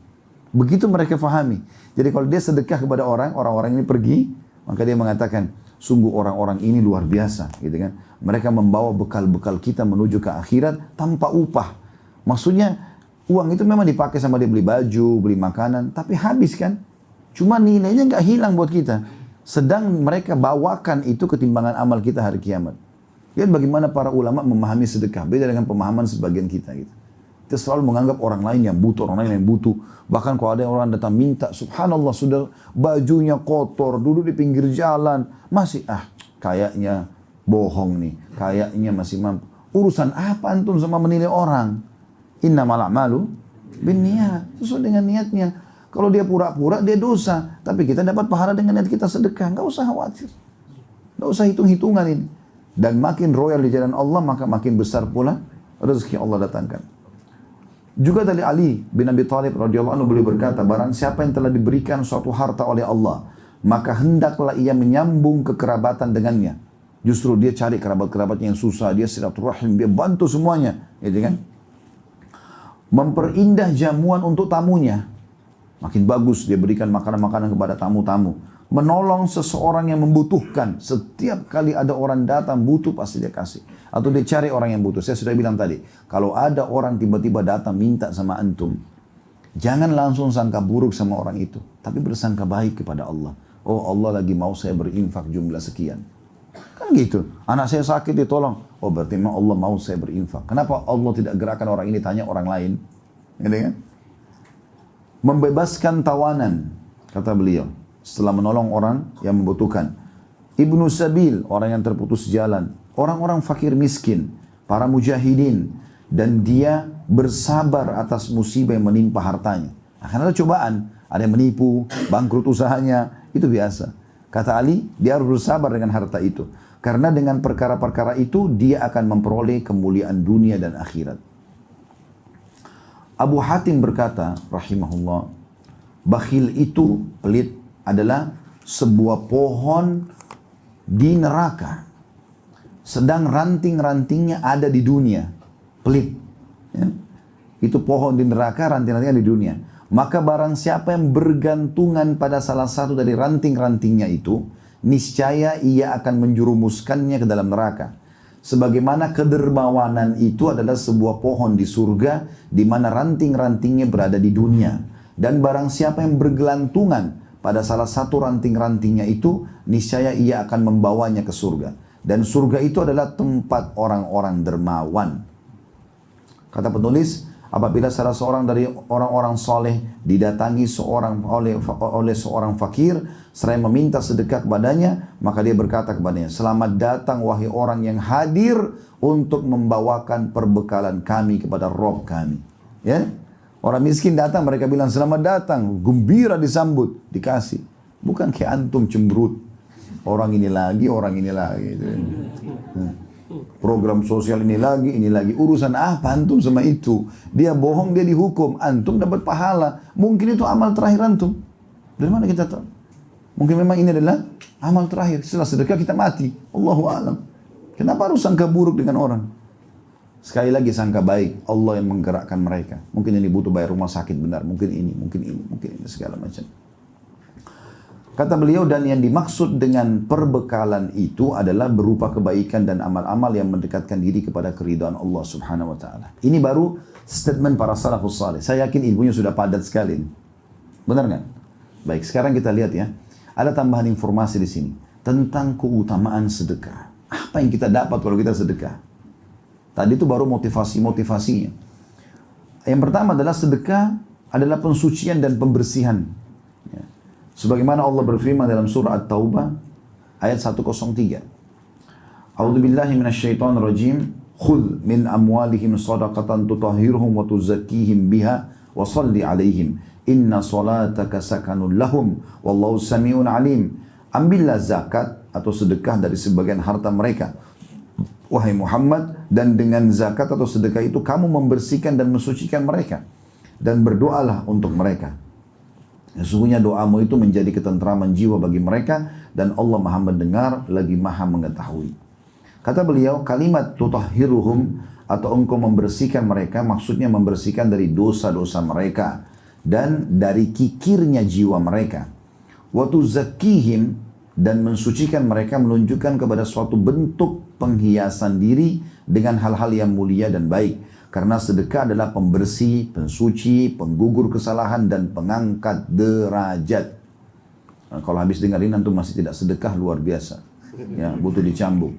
Begitu mereka fahami. Jadi kalau dia sedekah kepada orang-orang ini pergi, maka dia mengatakan, sungguh orang-orang ini luar biasa, gitu kan. Mereka membawa bekal-bekal kita menuju ke akhirat tanpa upah. Maksudnya uang itu memang dipakai sama dia beli baju, beli makanan, tapi habis kan. Cuma nilainya nggak hilang buat kita. Sedang mereka bawakan itu ketimbangan amal kita hari kiamat. Lihat bagaimana para ulama memahami sedekah. Beda dengan pemahaman sebagian kita gitu. Kita selalu menganggap orang lain yang butuh, orang lain yang butuh. Bahkan kalau ada orang datang minta, subhanallah sudah bajunya kotor, duduk di pinggir jalan. Masih, kayaknya bohong nih. Kayaknya masih mampu. Urusan apa antum sama menilai orang? Innamal a'malu binniyat. Sesuai dengan niatnya. Kalau dia pura-pura, dia dosa. Tapi kita dapat pahala dengan niat kita sedekah. Nggak usah khawatir. Nggak usah hitung-hitungan ini. Dan makin royal di jalan Allah, maka makin besar pula rezeki Allah datangkan. Juga dari Ali bin Abi Thalib radhiyallahu anhu beliau berkata, barang siapa yang telah diberikan suatu harta oleh Allah, maka hendaklah ia menyambung kekerabatan dengannya. Justru dia cari kerabat-kerabatnya yang susah, dia silaturahim, dia bantu semuanya, gitu kan? Memperindah jamuan untuk tamunya. Makin bagus dia berikan makanan-makanan kepada tamu-tamu. Menolong seseorang yang membutuhkan. Setiap kali ada orang datang butuh pasti dia kasih. Atau dia cari orang yang butuh. Saya sudah bilang tadi, kalau ada orang tiba-tiba datang minta sama antum, jangan langsung sangka buruk sama orang itu, tapi bersangka baik kepada Allah. Oh, Allah lagi mau saya berinfak jumlah sekian. Kan gitu. Anak saya sakit ditolong. Oh, berarti memang Allah mau saya berinfak. Kenapa Allah tidak gerakan orang ini tanya orang lain? Gitu kan? Membebaskan tawanan, kata beliau, setelah menolong orang yang membutuhkan. Ibnu Sabil, orang yang terputus jalan. Orang-orang fakir miskin, para mujahidin. Dan dia bersabar atas musibah yang menimpa hartanya. Akan ada cobaan, ada yang menipu, bangkrut usahanya, itu biasa. Kata Ali, dia harus bersabar dengan harta itu. Karena dengan perkara-perkara itu, dia akan memperoleh kemuliaan dunia dan akhirat. Abu Hatim berkata, rahimahullah, bakhil itu, pelit, adalah sebuah pohon di neraka. Sedang ranting-rantingnya ada di dunia. Pelit. Ya. Itu pohon di neraka, ranting-rantingnya di dunia. Maka barang siapa yang bergantungan pada salah satu dari ranting-rantingnya itu, niscaya ia akan menjerumuskannya ke dalam neraka. Sebagaimana kedermawanan itu adalah sebuah pohon di surga, di mana ranting-rantingnya berada di dunia. Dan barang siapa yang bergelantungan pada salah satu ranting-rantingnya itu, niscaya ia akan membawanya ke surga. Dan surga itu adalah tempat orang-orang dermawan. Kata penulis, apabila salah seorang dari orang-orang soleh didatangi oleh seorang fakir, seraya meminta sedekah kepadanya, maka dia berkata kepadanya, selamat datang wahai orang yang hadir untuk membawakan perbekalan kami kepada Rob kami. Ya? Orang miskin datang, mereka bilang selamat datang, gembira disambut, dikasih. Bukan kayak antum cemberut. Orang ini lagi. Program sosial ini lagi. Urusan apa antum sama itu? Dia bohong, dia dihukum. Antum dapat pahala. Mungkin itu amal terakhir antum. Dari mana kita tahu? Mungkin memang ini adalah amal terakhir. Setelah sedekah kita mati. Allahu a'lam. Kenapa harus sangka buruk dengan orang? Sekali lagi sangka baik. Allah yang menggerakkan mereka. Mungkin ini butuh bayar rumah sakit benar. Mungkin ini, segala macam. Kata beliau, dan yang dimaksud dengan perbekalan itu adalah berupa kebaikan dan amal-amal yang mendekatkan diri kepada keridhaan Allah subhanahu wa ta'ala. Ini baru statement para salafus salih. Saya yakin ilmunya sudah padat sekali. Benar nggak? Baik, sekarang kita lihat ya. Ada tambahan informasi di sini tentang keutamaan sedekah. Apa yang kita dapat kalau kita sedekah? Tadi itu baru motivasinya. Yang pertama adalah sedekah adalah pensucian dan pembersihan. Ya. Sebagaimana Allah berfirman dalam surah At-Taubah ayat 103. A'udzu billahi minasyaitonir rajim. Khudh min amwalihim shadaqatan tutahhiruhum wa tuzakkihim biha wa shalli 'alaihim. Inna salataka sakanun lahum wallahu samiun alim. Ambillah zakat atau sedekah dari sebagian harta mereka, wahai Muhammad, dan dengan zakat atau sedekah itu kamu membersihkan dan mensucikan mereka, dan berdoalah untuk mereka. Sesungguhnya doamu itu menjadi ketentraman jiwa bagi mereka, dan Allah Maha mendengar lagi Maha mengetahui. Kata beliau, kalimat tutahhiruhum atau engkau membersihkan mereka, maksudnya membersihkan dari dosa-dosa mereka dan dari kikirnya jiwa mereka. Wa tuzakkihim, dan mensucikan mereka menunjukkan kepada suatu bentuk penghiasan diri dengan hal-hal yang mulia dan baik. Karena sedekah adalah pembersih, pensuci, penggugur kesalahan, dan pengangkat derajat. Nah, kalau habis dengerin antum masih tidak sedekah, luar biasa. Ya, butuh dicambuk.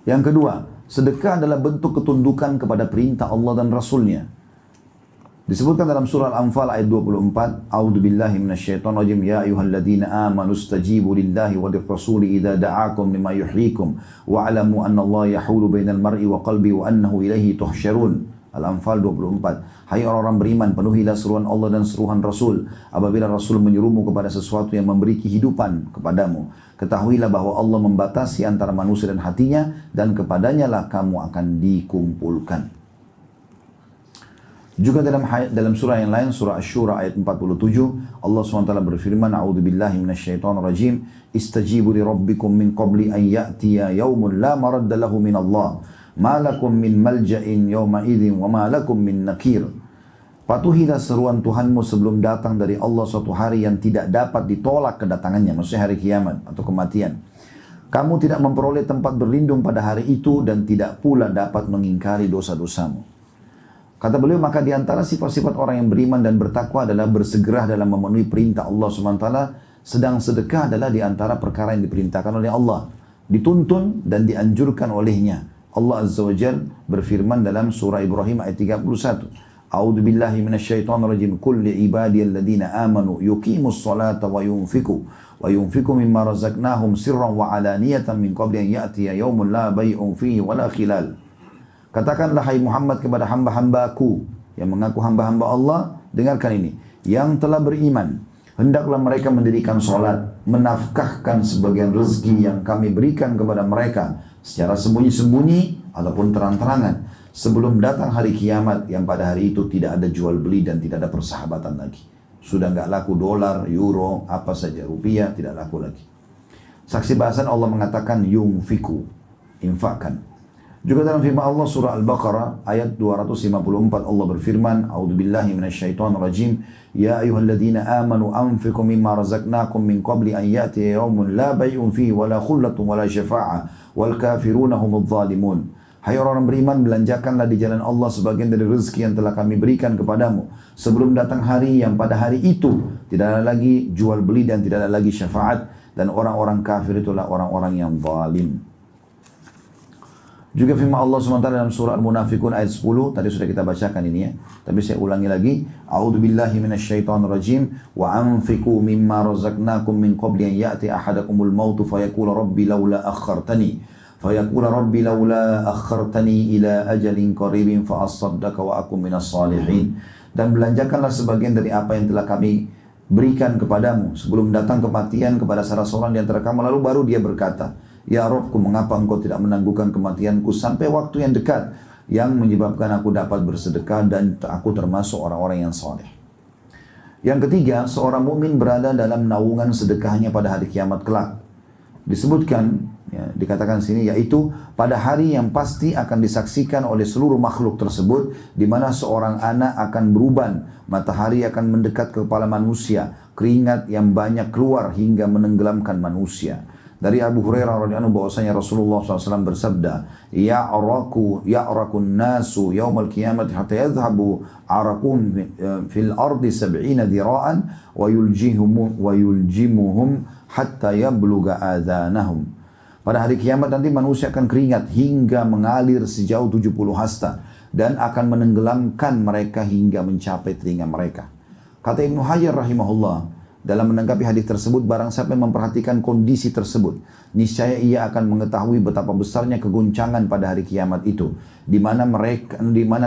Yang kedua, sedekah adalah bentuk ketundukan kepada perintah Allah dan Rasulnya. Disebutkan dalam surah Al-Anfal ayat 24, A'udzu billahi minasyaitonir rajim, ya ayyuhalladzina amanu istajibu lillahi wa lirrasuli idza da'akum lima yuhyikum wa'lamu anna Allah yahulu bainal mar'i wa qalbi wa annahu ilaihi tuhsyarun. Al-Anfal 24. Hai orang-orang beriman, penuhilah seruan Allah dan seruan Rasul apabila Rasul menyuruhmu kepada sesuatu yang memberi kehidupan kepadamu. Ketahuilah bahwa Allah membatasi antara manusia dan hatinya, dan kepadanya lah kamu akan dikumpulkan. Juga dalam surah yang lain, surah Asy-Syura ayat 47, Allah SWT berfirman, A'udzu billahi minasyaitonir rajim, istajibu li rabbikum min qabli an ya'tiya yaumun la maradda lahu min Allah, ma lakum min malja'in yawma idzin wa ma lakum min nakir. Patuhilah seruan Tuhanmu sebelum datang dari Allah suatu hari yang tidak dapat ditolak kedatangannya, maksudnya hari kiamat atau kematian. Kamu tidak memperoleh tempat berlindung pada hari itu dan tidak pula dapat mengingkari dosa-dosamu. Kata beliau, maka di antara sifat-sifat orang yang beriman dan bertakwa adalah bersegera dalam memenuhi perintah Allah SWT, sedang sedekah adalah di antara perkara yang diperintahkan oleh Allah, dituntun dan dianjurkan olehnya. Allah Azza wa Jal berfirman dalam surah Ibrahim ayat 31, A'udzu billahi minasyaitonir rajim, qul li ibadiyalladzina amanu yuqimus salata wa yunfiqu mimma razaqnahum sirran wa alaniyatan min qabli an ya'tiya yaumun la bay'un fihi wa la khilal. Katakanlah hai Muhammad kepada hamba-hambaku yang mengaku hamba-hamba Allah, dengarkan ini, yang telah beriman, hendaklah mereka mendirikan sholat, menafkahkan sebagian rezeki yang kami berikan kepada mereka secara sembunyi-sembunyi ataupun terang-terangan, sebelum datang hari kiamat yang pada hari itu tidak ada jual beli dan tidak ada persahabatan lagi. Sudah nggak laku dolar, euro, apa saja, rupiah tidak laku lagi. Saksi bahasan Allah mengatakan yunfiku, infakkan. Juga dalam firman Allah surah Al-Baqarah ayat 254 Allah berfirman, A'udzu billahi minasyaitonir rajim, ya ayyuhalladzina amanu anfiqu mimma razaqnakum min qabli an ya'tiya yaumun la bay'un fihi wa la khullatun wa la syafa'ah wal kafiruna humudz zalimun. Hai orang beriman, belanjakanlah di jalan Allah sebagian dari rezeki yang telah kami berikan kepadamu sebelum datang hari yang pada hari itu tidak ada lagi jual beli dan tidak ada lagi syafaat, dan orang-orang kafir itulah orang-orang yang zalim. Juga firman Allah SWT dalam surah Al-Munafiqun ayat 10, tadi sudah kita bacakan ini ya, tapi saya ulangi lagi. A'udzu billahi minasyaitonir rajim, wa anfiqu mimma razaqnakum min qabli an ya'ti ahadakumul mautu fayaqula rabbi laula akhartani ila ajalin qaribin fa asaddaqa wa akum minas salihin. Dan belanjakanlah sebagian dari apa yang telah kami berikan kepadamu sebelum datang kematian kepada salah seorang di antara kamu, lalu baru dia berkata, ya Rabbku, mengapa engkau tidak menangguhkan kematianku sampai waktu yang dekat yang menyebabkan aku dapat bersedekah dan aku termasuk orang-orang yang saleh. Yang ketiga, seorang mukmin berada dalam naungan sedekahnya pada hari kiamat kelak. Disebutkan, ya, dikatakan sini, yaitu pada hari yang pasti akan disaksikan oleh seluruh makhluk tersebut, di mana seorang anak akan beruban, matahari akan mendekat ke kepala manusia, keringat yang banyak keluar hingga menenggelamkan manusia. Dari Abu Hurairah radhiyallahu anhu bahwasanya Rasulullah SAW bersabda, ya'rakun nasu yaumal qiyamati hatta yadhhabu arakun fil ardi 70 dira'an wa yuljimuhum hatta yabluga adhanahum. Pada hari kiamat nanti manusia akan keringat hingga mengalir sejauh 70 hasta dan akan menenggelamkan mereka hingga mencapai telinga mereka. Kata Ibnu Hajar rahimahullah, dalam menanggapi hadis tersebut, barang siapa yang memperhatikan kondisi tersebut, niscaya ia akan mengetahui betapa besarnya kegoncangan pada hari kiamat itu, di mana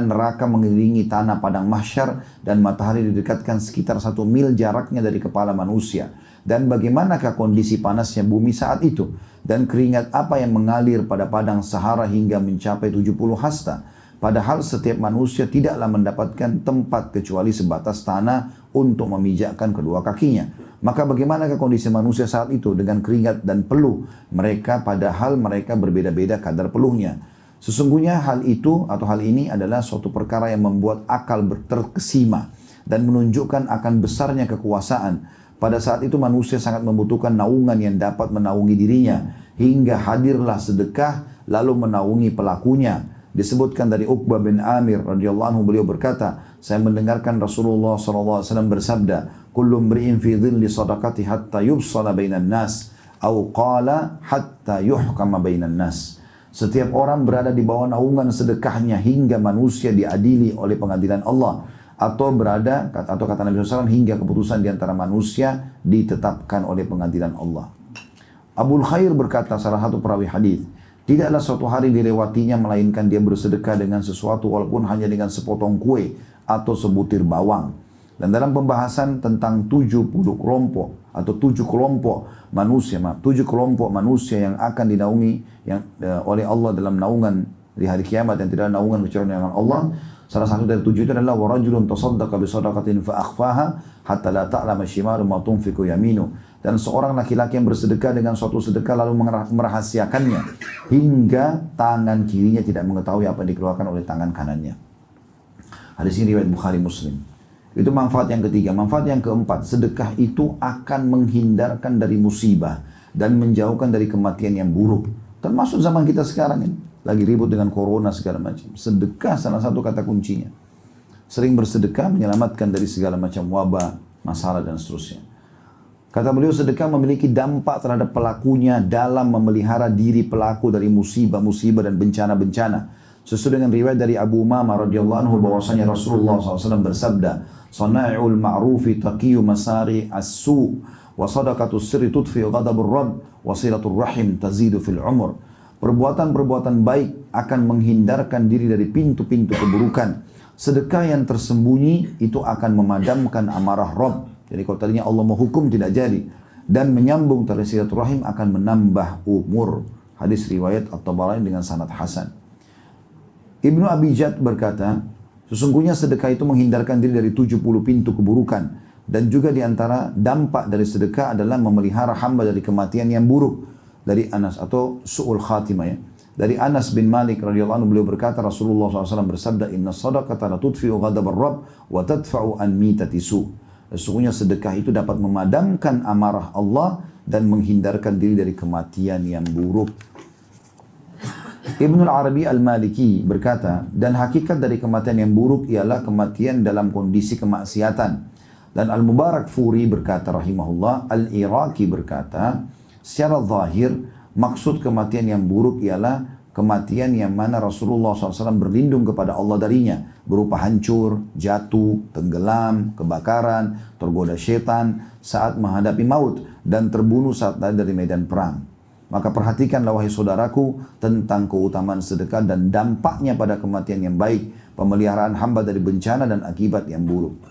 neraka mengelilingi tanah padang mahsyar dan matahari didekatkan sekitar 1 mil jaraknya dari kepala manusia. Dan bagaimanakah kondisi panasnya bumi saat itu, dan keringat apa yang mengalir pada padang Sahara hingga mencapai 70 hasta. Padahal setiap manusia tidaklah mendapatkan tempat kecuali sebatas tanah untuk memijakkan kedua kakinya. Maka bagaimanakah kondisi manusia saat itu dengan keringat dan peluh mereka, padahal mereka berbeda-beda kadar peluhnya. Sesungguhnya hal itu atau hal ini adalah suatu perkara yang membuat akal terkesima dan menunjukkan akan besarnya kekuasaan. Pada saat itu manusia sangat membutuhkan naungan yang dapat menaungi dirinya, hingga hadirlah sedekah lalu menaungi pelakunya. Disebutkan dari Uqbah bin Amir radhiyallahu anhu, beliau berkata, saya mendengarkan Rasulullah SAW bersabda, kullu mri'in fi dhilli sadaqati hatta yubsala bainan nas, au qala hatta yuhkama bainan nas. Setiap orang berada di bawah naungan sedekahnya hingga manusia diadili oleh pengadilan Allah, atau kata Nabi SAW, hingga keputusan di antara manusia ditetapkan oleh pengadilan Allah. Abul Khair berkata, salah satu perawi hadis, tidaklah suatu hari dilewatinya melainkan dia bersedekah dengan sesuatu walaupun hanya dengan sepotong kue atau sebutir bawang. Dan dalam pembahasan tentang 70 kelompok atau 7 kelompok manusia, 7 kelompok manusia yang akan dinaungi oleh Allah dalam naungan di hari kiamat yang tidak ada naungan kecuali dengan Allah. Salah satu dari 7 itu adalah warajulun tasaddaqa bi shadaqatin fa akhfaha hatta la ta'lama shimalu ma tunfiqu yaminu. Dan seorang laki-laki yang bersedekah dengan suatu sedekah lalu merahasiakannya hingga tangan kirinya tidak mengetahui apa yang dikeluarkan oleh tangan kanannya. Hadis ini riwayat Bukhari Muslim. Itu manfaat yang ketiga. Manfaat yang keempat, sedekah itu akan menghindarkan dari musibah dan menjauhkan dari kematian yang buruk. Termasuk zaman kita sekarang ini, lagi ribut dengan corona segala macam. Sedekah salah satu kata kuncinya. Sering bersedekah menyelamatkan dari segala macam wabah, masalah dan seterusnya. Kata beliau, sedekah memiliki dampak terhadap pelakunya dalam memelihara diri pelaku dari musibah-musibah dan bencana-bencana. Sesuai dengan riwayat dari Abu Umamah radhiyallahu anhu bahwasanya Rasulullah SAW bersabda, "Sana'iul ma'rufi taqiyu masari as-su' wa sadaqatus sirri tudfi'u ghadabur rabb wa silatur rahim tazidu fil umur." Perbuatan-perbuatan baik akan menghindarkan diri dari pintu-pintu keburukan. Sedekah yang tersembunyi itu akan memadamkan amarah Rabb. Jadi kalau tadinya Allah menghukum tidak jadi. Dan menyambung tali silaturahim akan menambah umur. Hadis riwayat At-Tabarani dengan sanad hasan. Ibnu Abi Jad berkata, sesungguhnya sedekah itu menghindarkan diri dari 70 pintu keburukan. Dan juga diantara dampak dari sedekah adalah memelihara hamba dari kematian yang buruk. Dari Anas atau su'ul khatimah ya. Dari Anas bin Malik radhiyallahu anhu beliau berkata, Rasulullah SAW bersabda, inna sadaqata la tudfi'u ghadabar rabb wa tadfa'u an mitati su'. Sesungguhnya sedekah itu dapat memadamkan amarah Allah dan menghindarkan diri dari kematian yang buruk. Ibnu Arabi Al-Maliki berkata, dan hakikat dari kematian yang buruk ialah kematian dalam kondisi kemaksiatan. Dan Al-Mubarak Furi berkata rahimahullah, Al-Iraqi berkata, secara zahir maksud kematian yang buruk ialah kematian yang mana Rasulullah SAW berlindung kepada Allah darinya, berupa hancur, jatuh, tenggelam, kebakaran, tergoda syaitan saat menghadapi maut, dan terbunuh saat lari dari medan perang. Maka perhatikanlah wahai saudaraku tentang keutamaan sedekah dan dampaknya pada kematian yang baik, pemeliharaan hamba dari bencana dan akibat yang buruk.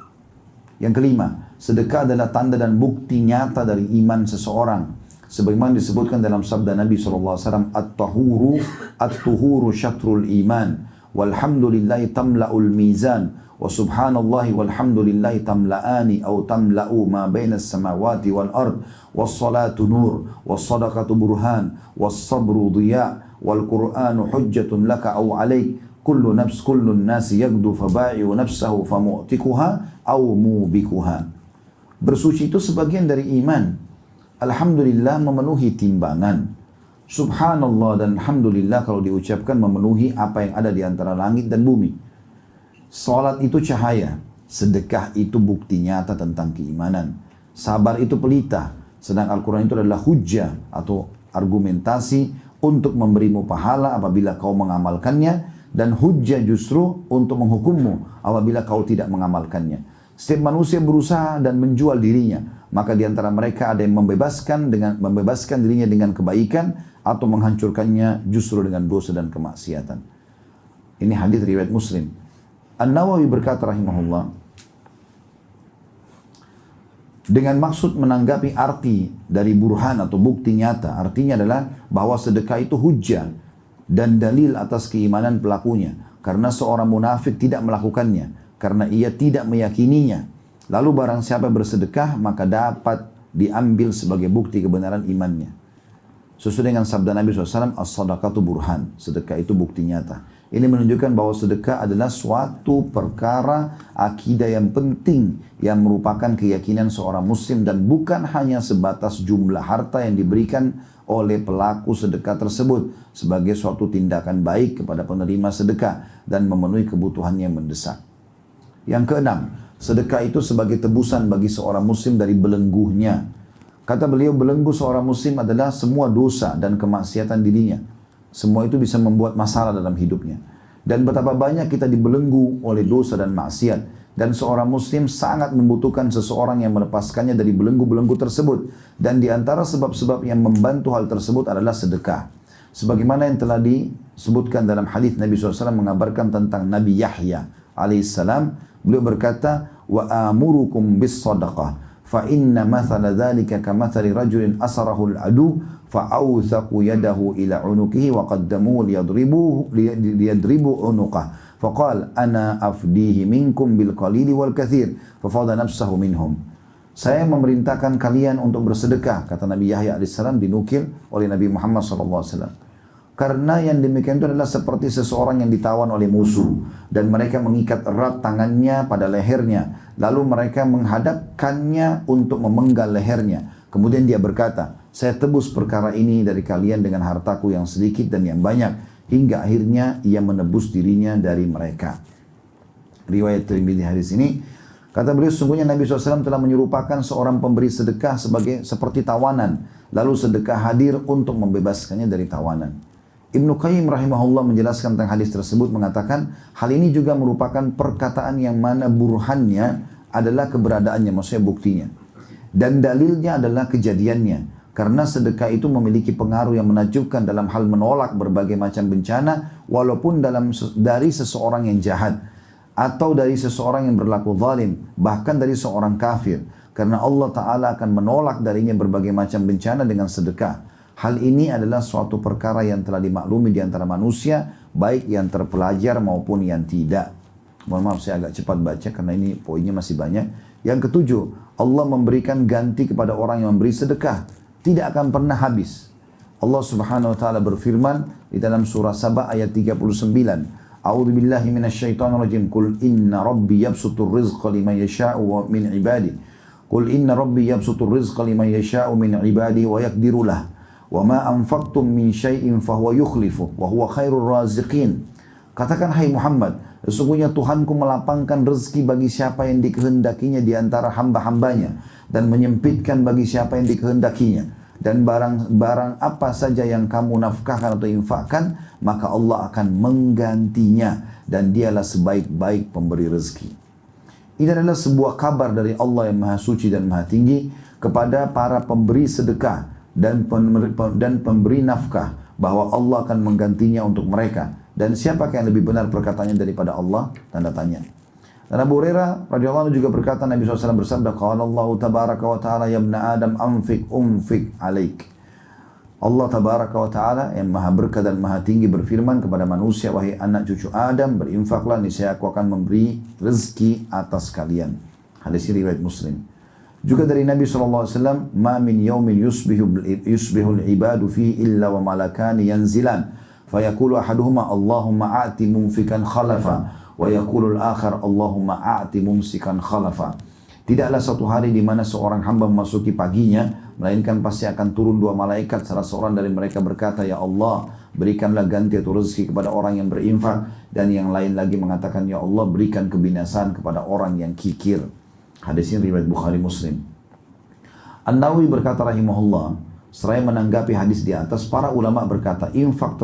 Yang kelima, sedekah adalah tanda dan bukti nyata dari iman seseorang. Sebagaimana disebutkan dalam sabda Nabi SAW, At-tuhuru syatrul iman, walhamdulillahi tamla'ul mizan, wa subhanallahi walhamdulillahi tamla'ani aw tamla'u ma bainas samawati wal ard was salatu nur was sadaqatu burhan was sabru dhiya wal qur'anu hujjatun laka aw alaik kullu nasi yagdu faba'i'u nafsahu famu'tikuha aw mubikuha. Bersuci itu sebagian dari iman. Alhamdulillah memenuhi timbangan. Subhanallah dan alhamdulillah kalau diucapkan memenuhi apa yang ada di antara langit dan bumi. Salat itu cahaya, sedekah itu bukti nyata tentang keimanan. Sabar itu pelita, sedang Al-Quran itu adalah hujjah atau argumentasi untuk memberimu pahala apabila kau mengamalkannya, dan hujjah justru untuk menghukummu apabila kau tidak mengamalkannya. Setiap manusia berusaha dan menjual dirinya, maka di antara mereka ada yang membebaskan dirinya dengan kebaikan atau menghancurkannya justru dengan dosa dan kemaksiatan. Ini hadis riwayat Muslim. An-Nawawi berkata rahimahullah, dengan maksud menanggapi arti dari burhan atau bukti nyata, artinya adalah bahwa sedekah itu hujjah dan dalil atas keimanan pelakunya, karena seorang munafik tidak melakukannya, karena ia tidak meyakininya. Lalu barang siapa bersedekah, maka dapat diambil sebagai bukti kebenaran imannya. Sesuai dengan sabda Nabi SAW, as-sadaqatu burhan, sedekah itu bukti nyata. Ini menunjukkan bahwa sedekah adalah suatu perkara akidah yang penting yang merupakan keyakinan seorang muslim dan bukan hanya sebatas jumlah harta yang diberikan oleh pelaku sedekah tersebut sebagai suatu tindakan baik kepada penerima sedekah dan memenuhi kebutuhannya yang mendesak. Yang keenam, sedekah itu sebagai tebusan bagi seorang muslim dari belenggunya. Kata beliau, belenggu seorang muslim adalah semua dosa dan kemaksiatan dirinya. Semua itu bisa membuat masalah dalam hidupnya. Dan betapa banyak kita dibelenggu oleh dosa dan maksiat. Dan seorang muslim sangat membutuhkan seseorang yang melepaskannya dari belenggu-belenggu tersebut. Dan di antara sebab-sebab yang membantu hal tersebut adalah sedekah. Sebagaimana yang telah disebutkan dalam hadis Nabi SAW mengabarkan tentang Nabi Yahya alaihissalam. Beliau berkata, wa amurukum bis sadaqah. Fa inna mathala dhalika kamathali rajulin asarahu al-adu fa'awthaku yadahu ila unukihi wa qaddamu liyadribu unuqah faqal ana afdihi minkum bil qalili wal kathir fafadha nafsahu minhum. Saya memerintahkan kalian untuk bersedekah, kata Nabi Yahya AS, dinukil oleh Nabi Muhammad SAW. Karena yang demikian itu adalah seperti seseorang yang ditawan oleh musuh dan mereka mengikat erat tangannya pada lehernya, lalu mereka menghadapkannya untuk memenggal lehernya. Kemudian dia berkata, saya tebus perkara ini dari kalian dengan hartaku yang sedikit dan yang banyak, hingga akhirnya ia menebus dirinya dari mereka. Riwayat Tirmidzi hadis ini, kata beliau, sesungguhnya Nabi SAW telah menyerupakan seorang pemberi sedekah seperti tawanan, lalu sedekah hadir untuk membebaskannya dari tawanan. Ibnu Qayyim rahimahullah menjelaskan tentang hadis tersebut, mengatakan hal ini juga merupakan perkataan yang mana burhannya adalah keberadaannya, maksudnya buktinya. Dan dalilnya adalah kejadiannya. Karena sedekah itu memiliki pengaruh yang menakjubkan dalam hal menolak berbagai macam bencana, walaupun dari seseorang yang jahat, atau dari seseorang yang berlaku zalim, bahkan dari seorang kafir. Karena Allah Ta'ala akan menolak darinya berbagai macam bencana dengan sedekah. Hal ini adalah suatu perkara yang telah dimaklumi di antara manusia, baik yang terpelajar maupun yang tidak. Mohon maaf saya agak cepat baca karena ini poinnya masih banyak. Yang ketujuh, Allah memberikan ganti kepada orang yang memberi sedekah. Tidak akan pernah habis. Allah Subhanahu wa taala berfirman di dalam surah Saba ayat 39. A'udzu billahi minasyaitonir rajim. Qul inna rabbi yabsutur rizqa liman yasha'u min ibadi. Qul inna rabbi yabsutur rizqa liman yasha'u min ibadi wa yaqdiru lah. Wa ma anfaqtum min syai'in fahuwa yukhlifu wa huwa khairur raziqin. Katakan hai Muhammad, sesungguhnya Tuhanku melapangkan rezeki bagi siapa yang dikehendakinya di antara hamba-hambanya dan menyempitkan bagi siapa yang dikehendakinya. Dan barang apa saja yang kamu nafkahkan atau infakkan, maka Allah akan menggantinya dan dialah sebaik-baik pemberi rezeki. Ini adalah sebuah kabar dari Allah yang Maha Suci dan Maha Tinggi kepada para pemberi sedekah dan pemberi nafkah, bahwa Allah akan menggantinya untuk mereka. Dan siapakah yang lebih benar perkataannya daripada Allah? Tanda tanya. Dan Abu Hurairah radhiyallahu anhu juga berkata, Nabi SAW bersabda, qala Allah tabaraka wa ta'ala ya ibna Adam anfik alaik. Allah tabaraka wa ta'ala yang maha berkah dan maha tinggi berfirman kepada manusia, wahai anak cucu Adam, berinfaklah, niscaya aku akan memberi rezeki atas kalian. Hadis ini riwayat Muslim. Juga dari Nabi SAW, ma min yawmin yusbihul ibadu fihi illa wa malakani yanzilan, fayaqulu ahaduhuma Allahumma a'ti mumfikan khalafa, wa yaqulul akhar Allahumma a'ti mumsikan khalafa. Tidaklah suatu hari di mana seorang hamba memasuki paginya, melainkan pasti akan turun dua malaikat. Salah seorang dari mereka berkata, ya Allah, berikanlah ganti atau rezeki kepada orang yang berinfak. Dan yang lain lagi mengatakan, ya Allah, berikan kebinasaan kepada orang yang kikir. Hadis ini riwayat Bukhari Muslim. An-Nawawi berkata rahimahullah, seraya menanggapi hadis di atas, para ulama berkata, infak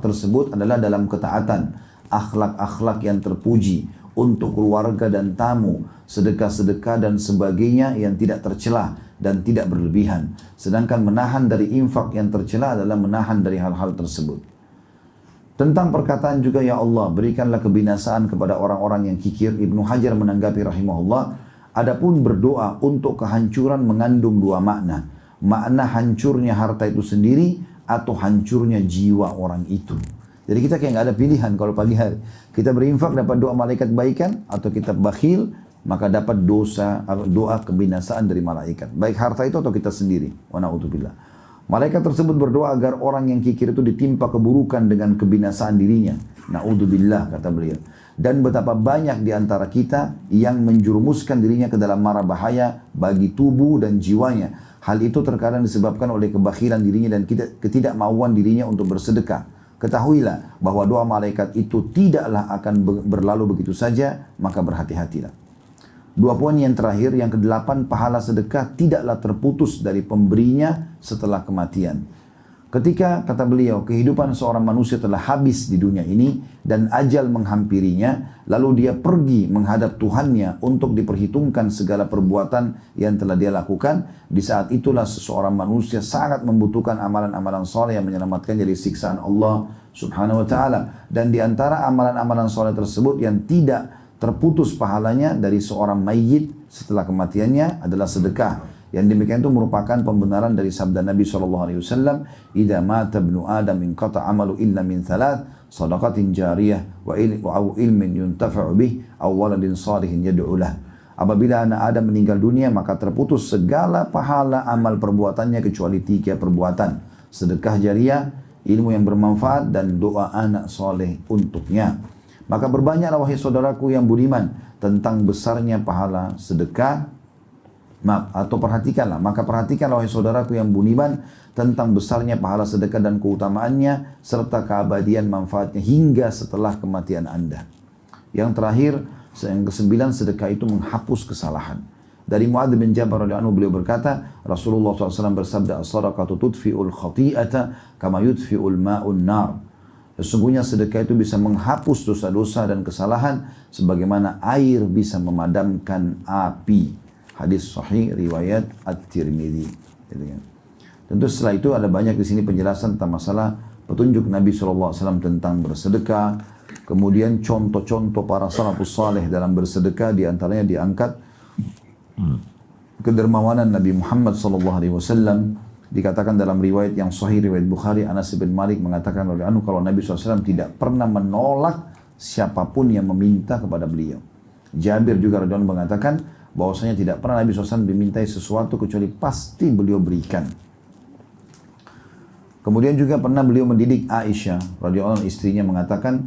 tersebut adalah dalam ketaatan, akhlak-akhlak yang terpuji untuk keluarga dan tamu, sedekah-sedekah dan sebagainya yang tidak tercelah dan tidak berlebihan. Sedangkan menahan dari infak yang tercela adalah menahan dari hal-hal tersebut. Tentang perkataan juga, ya Allah, berikanlah kebinasaan kepada orang-orang yang kikir, Ibnu Hajar menanggapi rahimahullah, adapun berdoa untuk kehancuran mengandung dua makna. Makna hancurnya harta itu sendiri atau hancurnya jiwa orang itu. Jadi kita kayak nggak ada pilihan kalau pagi hari. Kita berinfak dapat doa malaikat baikan, atau kita bakhil maka dapat doa kebinasaan dari malaikat. Baik harta itu atau kita sendiri. Wa na'udzubillah. Malaikat tersebut berdoa agar orang yang kikir itu ditimpa keburukan dengan kebinasaan dirinya. Na'udzubillah, kata beliau. Dan betapa banyak di antara kita yang menjurumuskan dirinya ke dalam mara bahaya bagi tubuh dan jiwanya. Hal itu terkadang disebabkan oleh kebakhilan dirinya dan ketidakmauan dirinya untuk bersedekah. Ketahuilah bahwa doa malaikat itu tidaklah akan berlalu begitu saja, maka berhati-hatilah. Dua poin yang terakhir, yang ke-8, pahala sedekah tidaklah terputus dari pemberinya setelah kematian. Ketika, kata beliau, kehidupan seorang manusia telah habis di dunia ini dan ajal menghampirinya, lalu dia pergi menghadap Tuhannya untuk diperhitungkan segala perbuatan yang telah dia lakukan. Di saat itulah seseorang manusia sangat membutuhkan amalan-amalan soleh yang menyelamatkan dari siksaan Allah subhanahu wa ta'ala. Dan di antara amalan-amalan soleh tersebut yang tidak terputus pahalanya dari seorang mayit setelah kematiannya adalah sedekah. Yang demikian itu merupakan pembenaran dari sabda Nabi SAW, "Idza mata ibnu Adam inqata amalu illa min thalath, shadaqatin jariyah wa ilmin yuntafa'u bih aw waladin salihin yad'u lah." Apabila anak Adam meninggal dunia, maka terputus segala pahala amal perbuatannya kecuali 3 perbuatan: sedekah jariyah, ilmu yang bermanfaat, dan doa anak soleh untuknya. Maka berbanyaklah wahai saudaraku yang budiman tentang besarnya pahala sedekah. Perhatikanlah wahai saudaraku yang budiman tentang besarnya pahala sedekah dan keutamaannya serta keabadian manfaatnya hingga setelah kematian Anda. Yang terakhir, yang ke-9, sedekah itu menghapus kesalahan. Dari Muadz bin Jabal radhiyallahu anhu, beliau berkata, Rasulullah SAW bersabda, "As-sadaqatu tudfi'ul khati'ata kama yudfi'ul ma'un nar." Sesungguhnya sedekah itu bisa menghapus dosa-dosa dan kesalahan sebagaimana air bisa memadamkan api. Hadis sahih riwayat At-Tirmidzi. Tentu setelah itu ada banyak di sini penjelasan tentang masalah petunjuk Nabi SAW tentang bersedekah. Kemudian contoh-contoh para salafus saleh dalam bersedekah, diantaranya diangkat kedermawanan Nabi Muhammad SAW. Dikatakan dalam riwayat yang sahih riwayat Bukhari, Anas bin Malik mengatakan oleh kalau Nabi SAW tidak pernah menolak siapapun yang meminta kepada beliau. Jabir juga radhiyallahu anhu mengatakan bahwasanya tidak pernah Nabi SAW dimintai sesuatu kecuali pasti beliau berikan. Kemudian juga pernah beliau mendidik Aisyah radhiyallahu anha, istrinya, mengatakan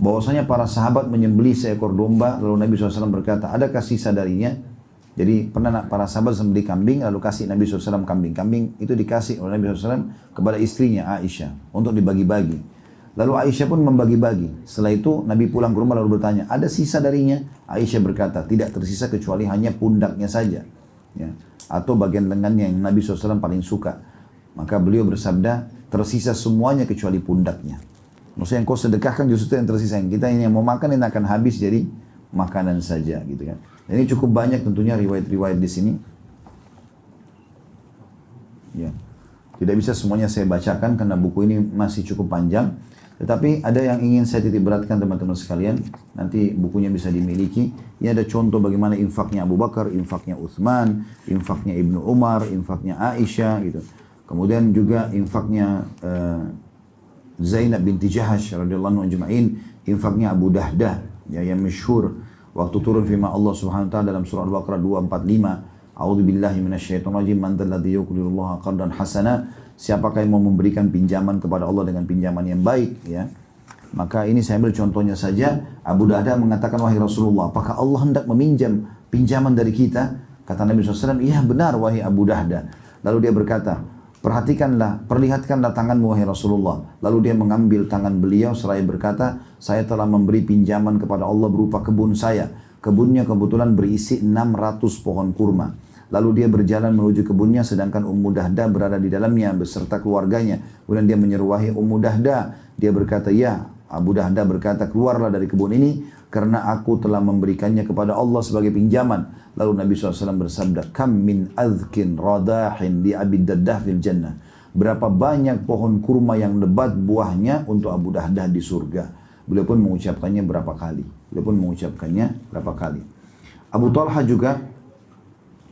bahwasanya para sahabat menyembelih seekor domba, lalu Nabi SAW berkata, adakah sisa darinya? Jadi pernah para sahabat sembelih kambing, lalu kasih Nabi SAW kambing-kambing itu dikasih oleh Nabi SAW kepada istrinya Aisyah untuk dibagi-bagi. Lalu Aisyah pun membagi-bagi. Setelah itu Nabi pulang ke rumah lalu bertanya, ada sisa darinya? Aisyah berkata, tidak tersisa kecuali hanya pundaknya saja, ya, atau bagian lengannya yang Nabi SAW paling suka. Maka beliau bersabda, tersisa semuanya kecuali pundaknya. Maksudnya yang kau sedekahkan justru yang tersisa. Yang kita ini yang mau makan ini akan habis jadi makanan saja, gitu kan. Dan ini cukup banyak tentunya riwayat-riwayat di sini. Ya. Tidak bisa semuanya saya bacakan karena buku ini masih cukup panjang. Tetapi ada yang ingin saya titik beratkan teman-teman sekalian. Nanti bukunya bisa dimiliki. Ini ada contoh bagaimana infaknya Abu Bakar, infaknya Uthman, infaknya Ibnu Umar, infaknya Aisyah gitu. Kemudian juga infaknya Zainab binti Jahash radhiyallahu anhu ajma'in, infaknya Abu Dahdah ya, yang masyhur waktu turun firman Allah Subhanahu wa taala dalam surah Al-Baqarah 245, A'udzu billahi minasyaitonir rajim, man dzalladzi yuqridullaha qardan hasana, siapakah yang mau memberikan pinjaman kepada Allah dengan pinjaman yang baik ya. Maka ini saya ambil contohnya saja, Abu Dahdah mengatakan, wahai Rasulullah, apakah Allah hendak meminjam pinjaman dari kita? Kata Nabi SAW, iya benar wahai Abu Dahdah. Lalu dia berkata, perlihatkanlah tanganmu wahai Rasulullah. Lalu dia mengambil tangan beliau seraya berkata, saya telah memberi pinjaman kepada Allah berupa kebun saya. Kebunnya kebetulan berisi 600 pohon kurma. Lalu dia berjalan menuju kebunnya sedangkan Ummu Dahdah berada di dalamnya beserta keluarganya. Kemudian dia menyeru, wahai Ummu Dahdah. Dia berkata, ya. Abu Dahdah berkata, keluarlah dari kebun ini karena aku telah memberikannya kepada Allah sebagai pinjaman. Lalu Nabi SAW bersabda, kam min azkin radahin di Abi Dahdah fil jannah. Berapa banyak pohon kurma yang lebat buahnya untuk Abu Dahdah di surga. Beliau pun mengucapkannya berapa kali. Abu Talha juga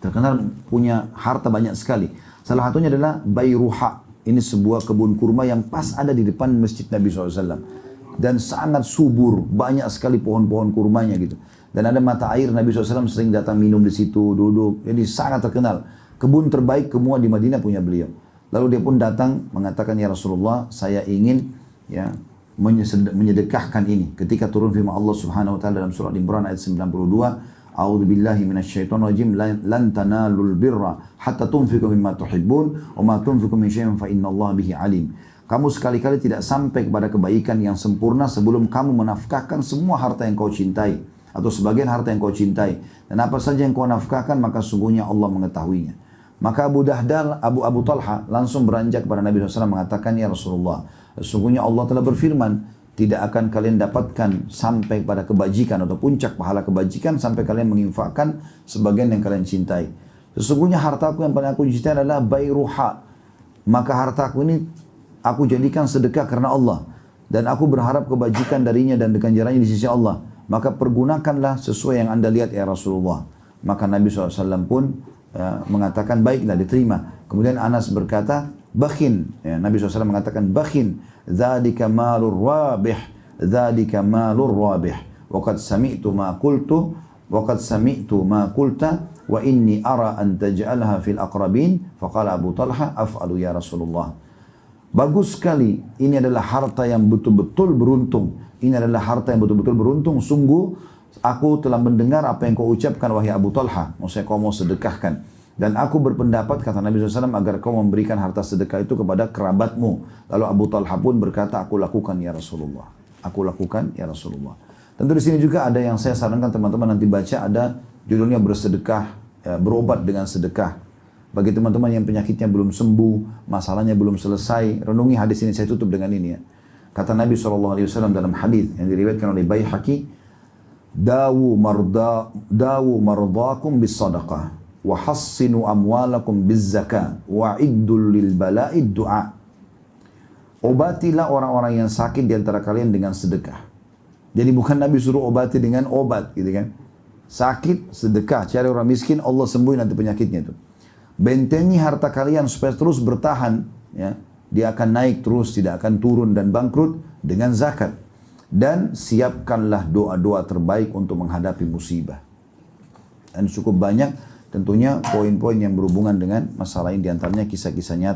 terkenal punya harta banyak sekali. Salah satunya adalah Bayruha. Ini sebuah kebun kurma yang pas ada di depan masjid Nabi SAW. Dan sangat subur, banyak sekali pohon-pohon kurmanya gitu. Dan ada mata air, Nabi SAW sering datang minum di situ, duduk. Jadi sangat terkenal. Kebun terbaik semua di Madinah punya beliau. Lalu dia pun datang mengatakan, ya Rasulullah, saya ingin ya menyedekahkan ini. Ketika turun firman Allah Subhanahu wa taala dalam surah Imran ayat 92, A'udzu billahi minasyaitonir rajim, lan tanalul birra hatta tunfiqu mimma tuhibbun wa ma tunfiqu min syai'in fa innallaha bihi alim. Kamu sekali-kali tidak sampai kepada kebaikan yang sempurna sebelum kamu menafkahkan semua harta yang kau cintai atau sebagian harta yang kau cintai, dan apa saja yang kau nafkahkan maka sungguhnya Allah mengetahuinya. Maka Abu Dahdah, Abu Talha langsung beranjak kepada Nabi SAW mengatakan, ya Rasulullah, sesungguhnya Allah telah berfirman, tidak akan kalian dapatkan sampai pada kebajikan atau puncak pahala kebajikan sampai kalian menginfakkan sebagian yang kalian cintai. Sesungguhnya hartaku yang paling aku cintai adalah Bayruha. Maka hartaku ini aku jadikan sedekah karena Allah. Dan aku berharap kebajikan darinya dan ganjarannya di sisi Allah. Maka pergunakanlah sesuai yang anda lihat ya Rasulullah. Maka Nabi SAW pun mengatakan baiklah, diterima. Kemudian Anas berkata, bakhin. Ya, Nabi SAW mengatakan bakhin. Dzalika malur rabih. Dzalika malur rabih. Waqad sami'tu ma qultu. Waqad sami'tu ma qulta. Wa inni ara an taj'alha fil aqrabin. Faqala Abu Talha, af'alu ya Rasulullah. Bagus sekali, ini adalah harta yang betul-betul beruntung. Ini adalah harta yang betul-betul beruntung. Sungguh, aku telah mendengar apa yang kau ucapkan, wahai Abu Talha. Maksudnya kau mau sedekahkan. Dan aku berpendapat, kata Nabi SAW, agar kau memberikan harta sedekah itu kepada kerabatmu. Lalu Abu Talha pun berkata, aku lakukan ya Rasulullah. Aku lakukan ya Rasulullah. Tentu di sini juga ada yang saya sarankan teman-teman nanti baca, ada judulnya bersedekah, berobat dengan sedekah. Bagi teman-teman yang penyakitnya belum sembuh, masalahnya belum selesai, renungi hadis ini, saya tutup dengan ini ya. Kata Nabi SAW dalam hadis yang diriwayatkan oleh Baihaqi, dawu mardakum bis sadaqah, wa hassinu amwalakum biz zakah, wa iddul lil bala'id du'a. Obatilah orang-orang yang sakit di antara kalian dengan sedekah. Jadi bukan Nabi suruh obati dengan obat gitu kan. Sakit, sedekah, cari orang miskin, Allah sembuhin nanti penyakitnya itu. Bentengi harta kalian supaya terus bertahan, ya. Dia akan naik terus, tidak akan turun dan bangkrut dengan zakat. Dan siapkanlah doa-doa terbaik untuk menghadapi musibah. Dan cukup banyak tentunya poin-poin yang berhubungan dengan masalah ini, diantaranya kisah-kisah nyata